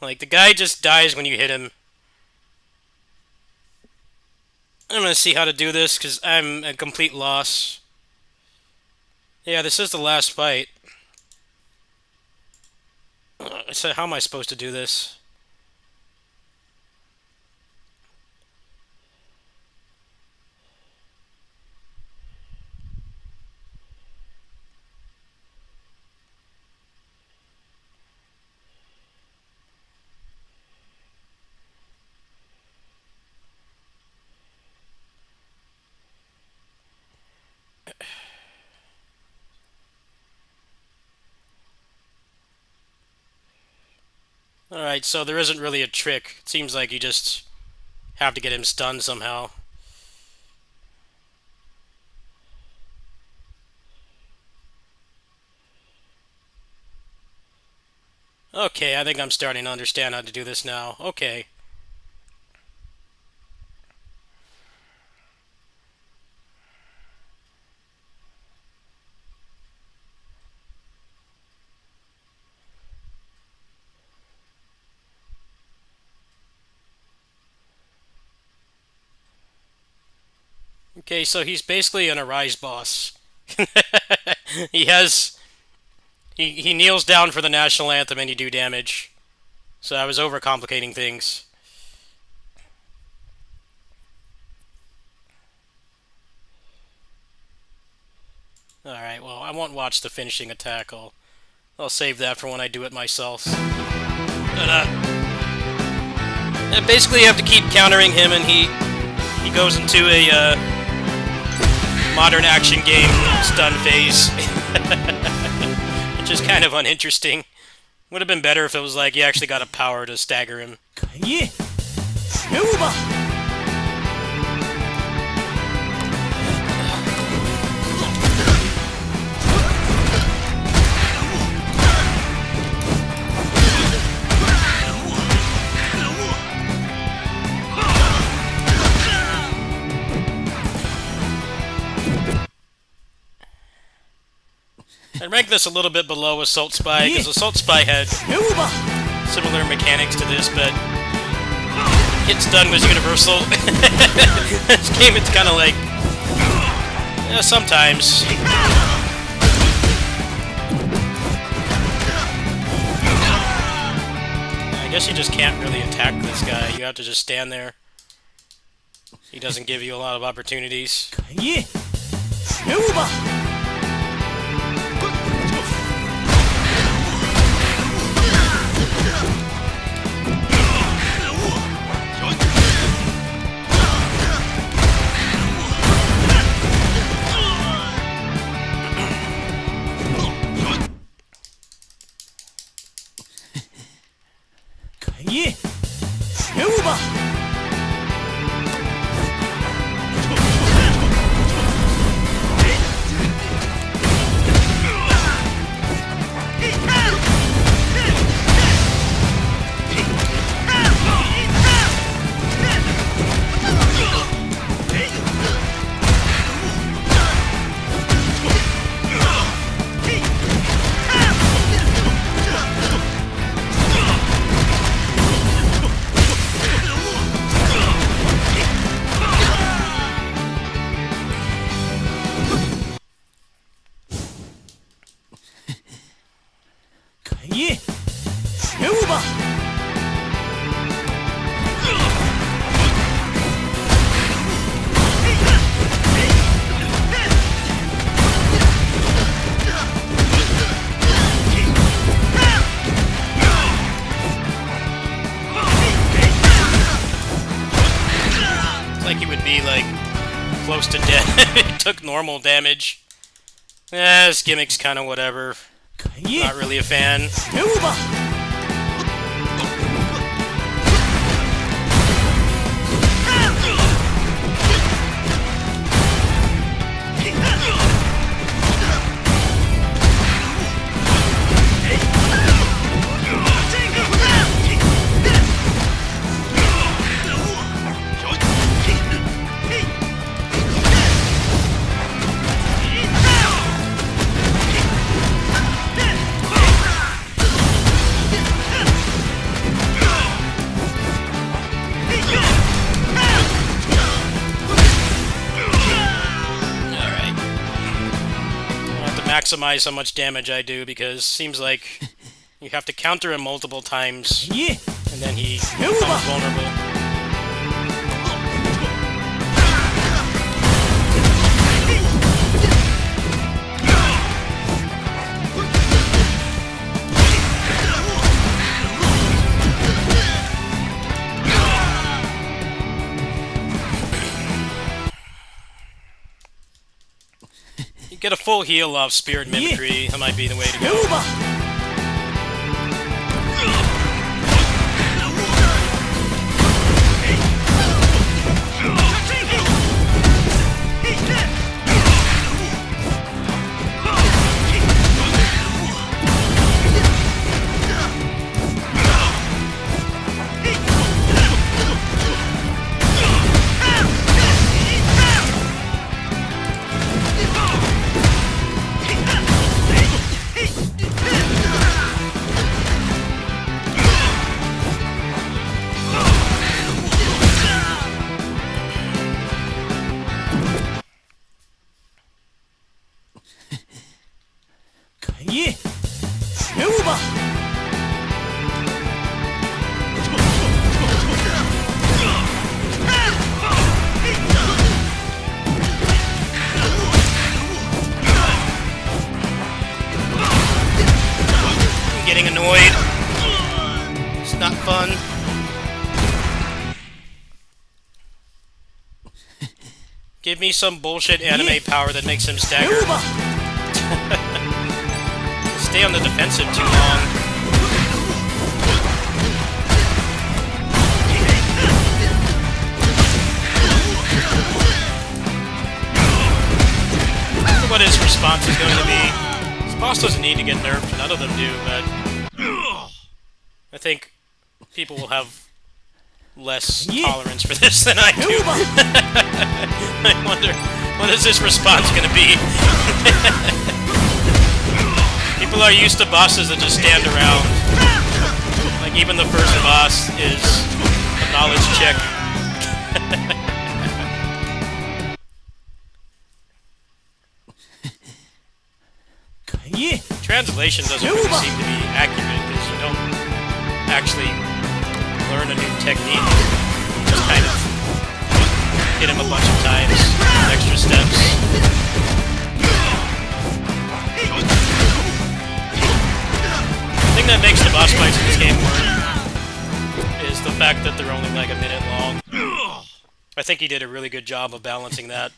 Like the guy just dies when you hit him. I'm gonna see how to do this because I'm a complete loss. Yeah, this is the last fight. So how am I supposed to do this? Alright, so there isn't really a trick. It seems like you just have to get him stunned somehow. Okay, I think I'm starting to understand how to do this now. Okay. Okay, so he's basically an Arise boss. He kneels down for the national anthem and you do damage. So I was overcomplicating things. Alright, well, I won't watch the finishing attack. I'll save that for when I do it myself. But, basically you have to keep countering him and he goes into a, modern action game stun phase. Which is kind of uninteresting. Would have been better if it was like you actually got a power to stagger him. I'd rank this a little bit below Assault Spy, because Assault Spy had similar mechanics to this, but hit stun was universal. This game, it's kind of like, yeah, sometimes. I guess you just can't really attack this guy. You have to just stand there. He doesn't give you a lot of opportunities. Like he would be like close to death. He took normal damage. This gimmick's kind of whatever. Not really a fan. Maximize how much damage I do, because it seems like you have to counter him multiple times and then he becomes vulnerable. Get a full heal off Spirit Mimicry. That might be the way to go. avoid. It's not fun. Give me some bullshit anime power that makes him stagger. Stay on the defensive too long. I wonder what his response is going to be. This boss doesn't need to get nerfed, none of them do, but I think people will have less tolerance for this than I do. I wonder, what is this response going to be? People are used to bosses that just stand around. Like, even the first boss is a knowledge check. Translation doesn't really seem to be accurate, because you don't actually learn a new technique. You just kind of hit him a bunch of times, extra steps. The thing that makes the boss fights in this game work is the fact that they're only like a minute long. I think he did a really good job of balancing that.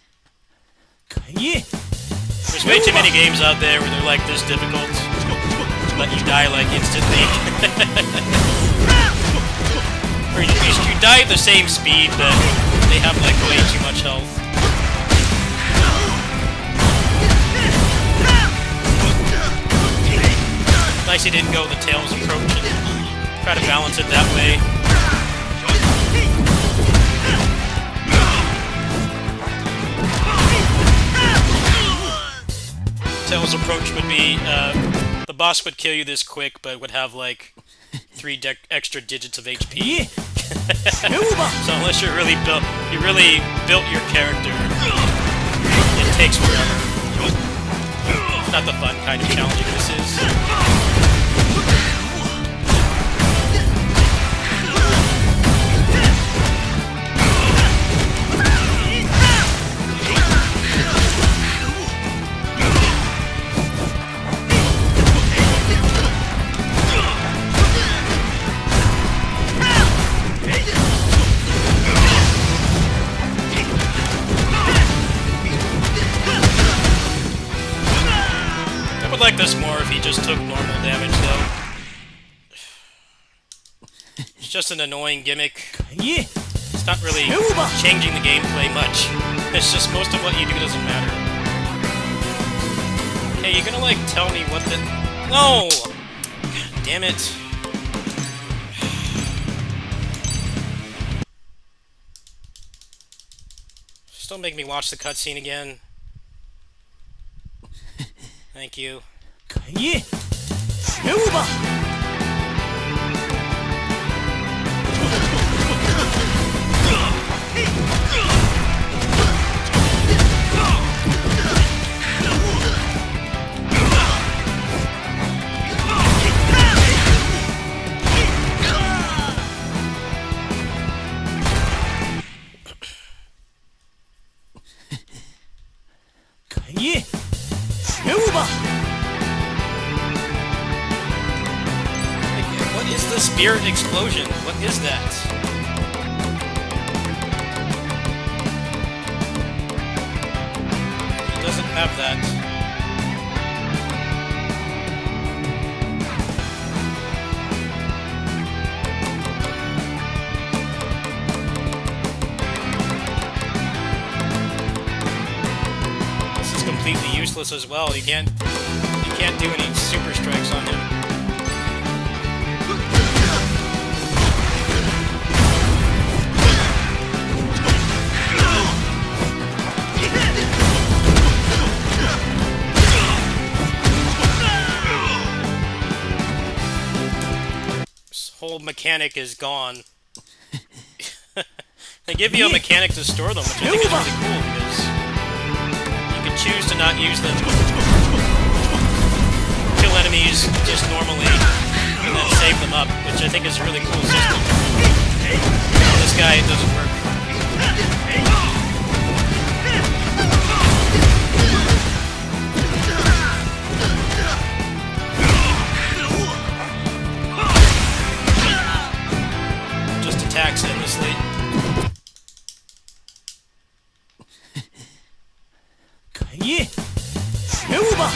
There's way too many games out there where they're like this difficult, let you die like instantly. Or you die at the same speed, but they have like way too much health. Nice he didn't go the Tails approach and try to balance it that way. Tails approach would be, the boss would kill you this quick, but would have like 3 extra digits of HP. So unless you really built your character, it takes forever. It's not the fun kind of challenging this is. I would like this more if he just took normal damage, though. It's just an annoying gimmick. It's not really changing the gameplay much. It's just most of what you do doesn't matter. Hey, you're gonna, like, tell me what the... No! God damn it. Just don't make me watch the cutscene again. Thank you. What is the spirit explosion? What is that? It doesn't have that. This is completely useless as well. You can't do any super strikes on him. Whole mechanic is gone. They give you a mechanic to store them, which I think is really cool, because you can choose to not use them. Kill enemies just normally, and then save them up, which I think is a really cool system. This guy, it doesn't work. attacks endlessly. 凯伊，觉悟吧！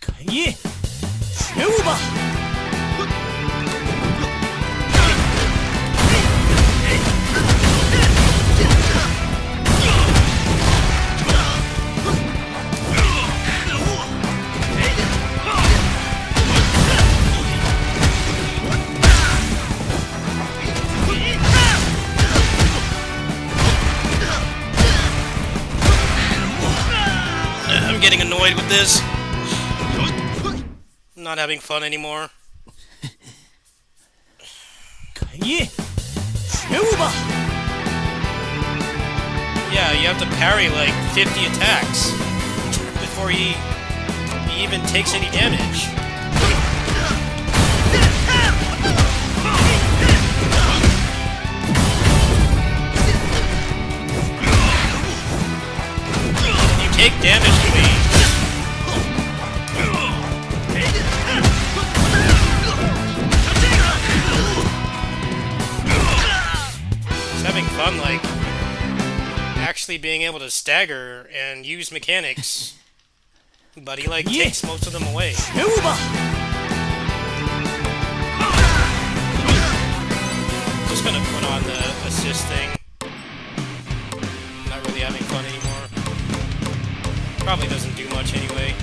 凯伊，觉悟吧！ I'm getting annoyed with this. I'm not having fun anymore. 凯伊，觉悟吧！ Yeah, you have to parry like 50 attacks before he even takes any damage. You take damage to me. He's having fun, like actually being able to stagger and use mechanics, but he like takes most of them away. 觉悟吧！ Just gonna put on the assist thing. Not really having fun anymore. Probably doesn't do much anyway.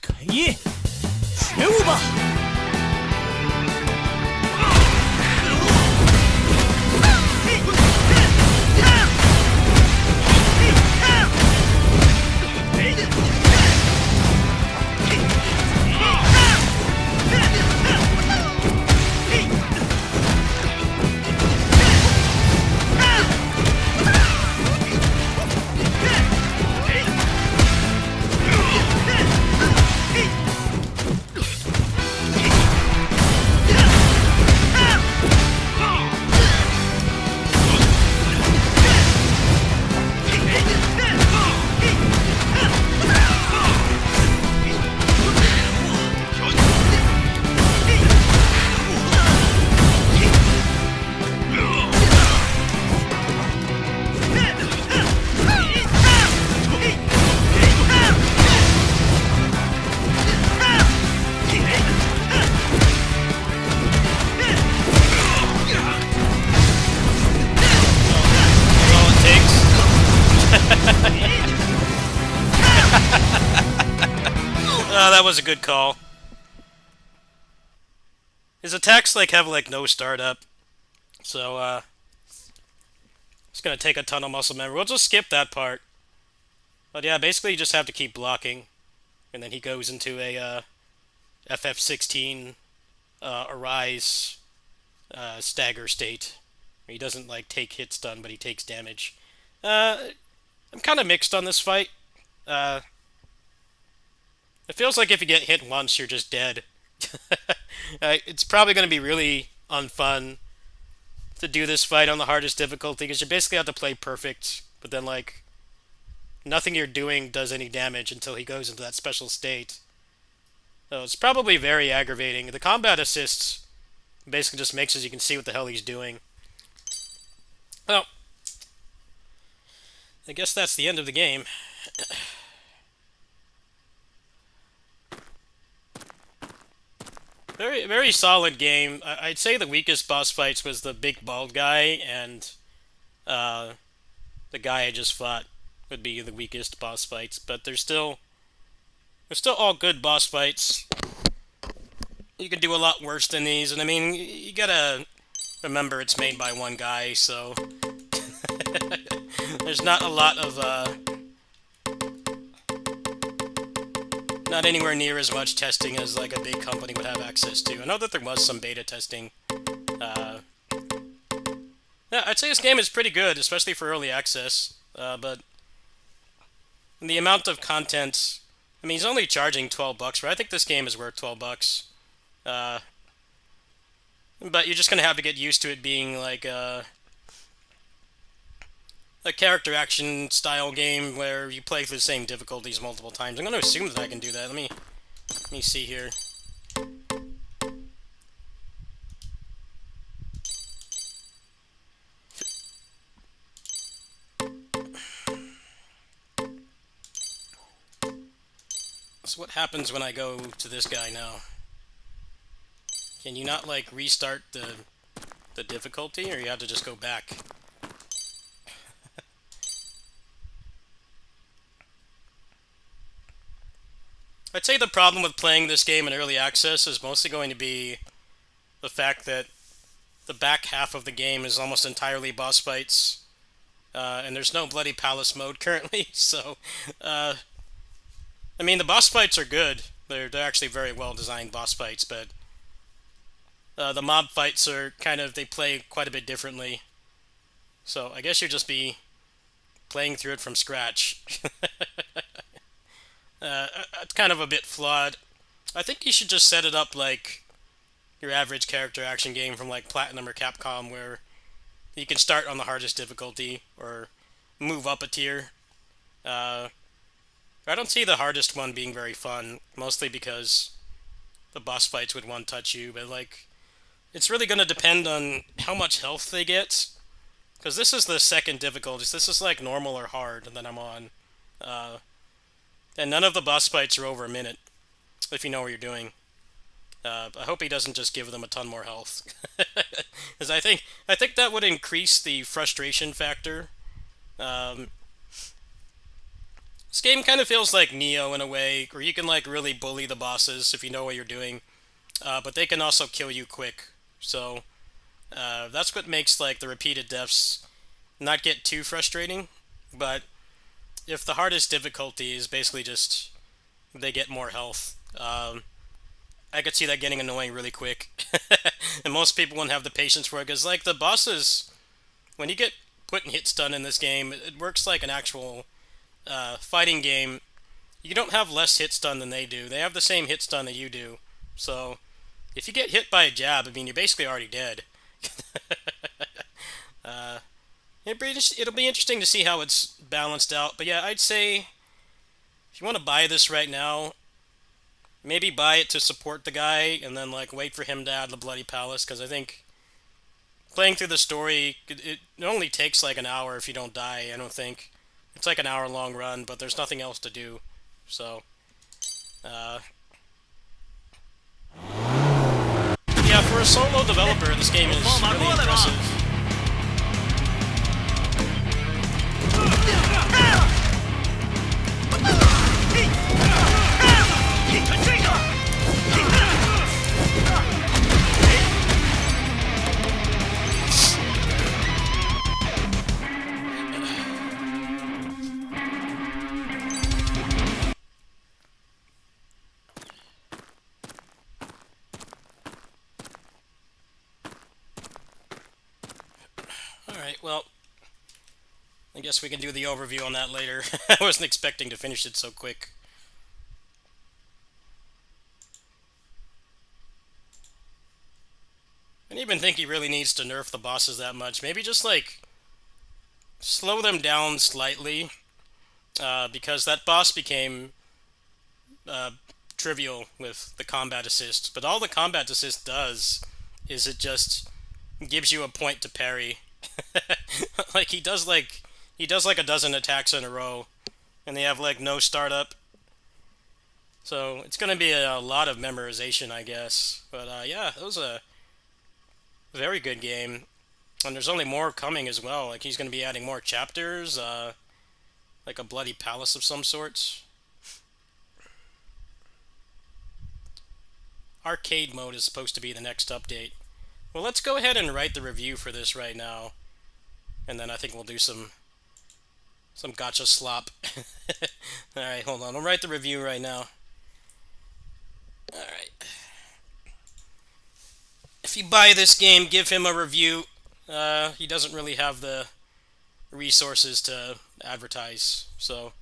“凯伊，觉悟吧！” Oh, that was a good call. His attacks like have like no startup, so it's gonna take a ton of muscle memory. We'll just skip that part. But yeah, basically you just have to keep blocking, and then he goes into a FF16 Arise stagger state. He doesn't like take hit stun, but he takes damage. I'm kind of mixed on this fight. It feels like if you get hit once, you're just dead. It's probably going to be really unfun to do this fight on the hardest difficulty, because you basically have to play perfect, but then, like, nothing you're doing does any damage until he goes into that special state. So it's probably very aggravating. The combat assists basically just makes it so you can see what the hell he's doing. Well, I guess that's the end of the game. Very, very solid game. I'd say the weakest boss fights was the big bald guy, and the guy I just fought would be the weakest boss fights. But they're still all good boss fights. You can do a lot worse than these, and I mean, you gotta remember it's made by one guy, so there's not a lot of not anywhere near as much testing as like a big company would have access to. I know that there was some beta testing. Yeah, I'd say this game is pretty good, especially for early access. But the amount of content, I mean, he's only charging $12, but I think this game is worth $12. But you're just gonna have to get used to it being like a character action style game where you play through the same difficulties multiple times. I'm gonna assume that I can do that. Let me see here. So what happens when I go to this guy now? Can you not like restart the difficulty, or you have to just go back? I'd say the problem with playing this game in early access is mostly going to be the fact that the back half of the game is almost entirely boss fights, and there's no Bloody Palace mode currently, so, I mean, the boss fights are good. They're actually very well designed boss fights, but the mob fights are kind of, they play quite a bit differently. So I guess you'll just be playing through it from scratch. It's kind of a bit flawed. I think you should just set it up like your average character action game from like Platinum or Capcom, where you can start on the hardest difficulty or move up a tier. I don't see the hardest one being very fun, mostly because the boss fights would one-touch you, but like, it's really going to depend on how much health they get, because this is the second difficulty. This is like normal or hard that I'm on. And none of the boss fights are over a minute, if you know what you're doing. I hope he doesn't just give them a ton more health, because I think that would increase the frustration factor. This game kind of feels like Neo in a way, where you can like really bully the bosses if you know what you're doing, but they can also kill you quick. So that's what makes like the repeated deaths not get too frustrating. But if the hardest difficulty is basically just they get more health, I could see that getting annoying really quick. And most people won't have the patience for it, because like the bosses, when you get put in hit stun in this game, it works like an actual fighting game. You don't have less hit stun than they do. They have the same hit stun that you do. So if you get hit by a jab, I mean, you're basically already dead. It'll be interesting to see how it's balanced out. But yeah, I'd say if you want to buy this right now, maybe buy it to support the guy, and then like wait for him to add the Bloody Palace, because I think playing through the story, it only takes like an hour if you don't die. I don't think it's like an hour-long run, but there's nothing else to do. So, yeah, for a solo developer, this game is really impressive. Alright, well, I guess we can do the overview on that later. I wasn't expecting to finish it so quick. I don't even think he really needs to nerf the bosses that much. Maybe just, like, slow them down slightly, because that boss became trivial with the combat assist. But all the combat assist does is it just gives you a point to parry. Like, he does like a dozen attacks in a row, and they have like no startup. So it's gonna be a lot of memorization, I guess. But yeah, it was a very good game, and there's only more coming as well. Like, he's gonna be adding more chapters, like a Bloody Palace of some sorts. Arcade mode is supposed to be the next update. Well, let's go ahead and write the review for this right now, and then I think we'll do some gotcha slop. Alright, hold on. I'll write the review right now. Alright. If you buy this game, give him a review. He doesn't really have the resources to advertise, so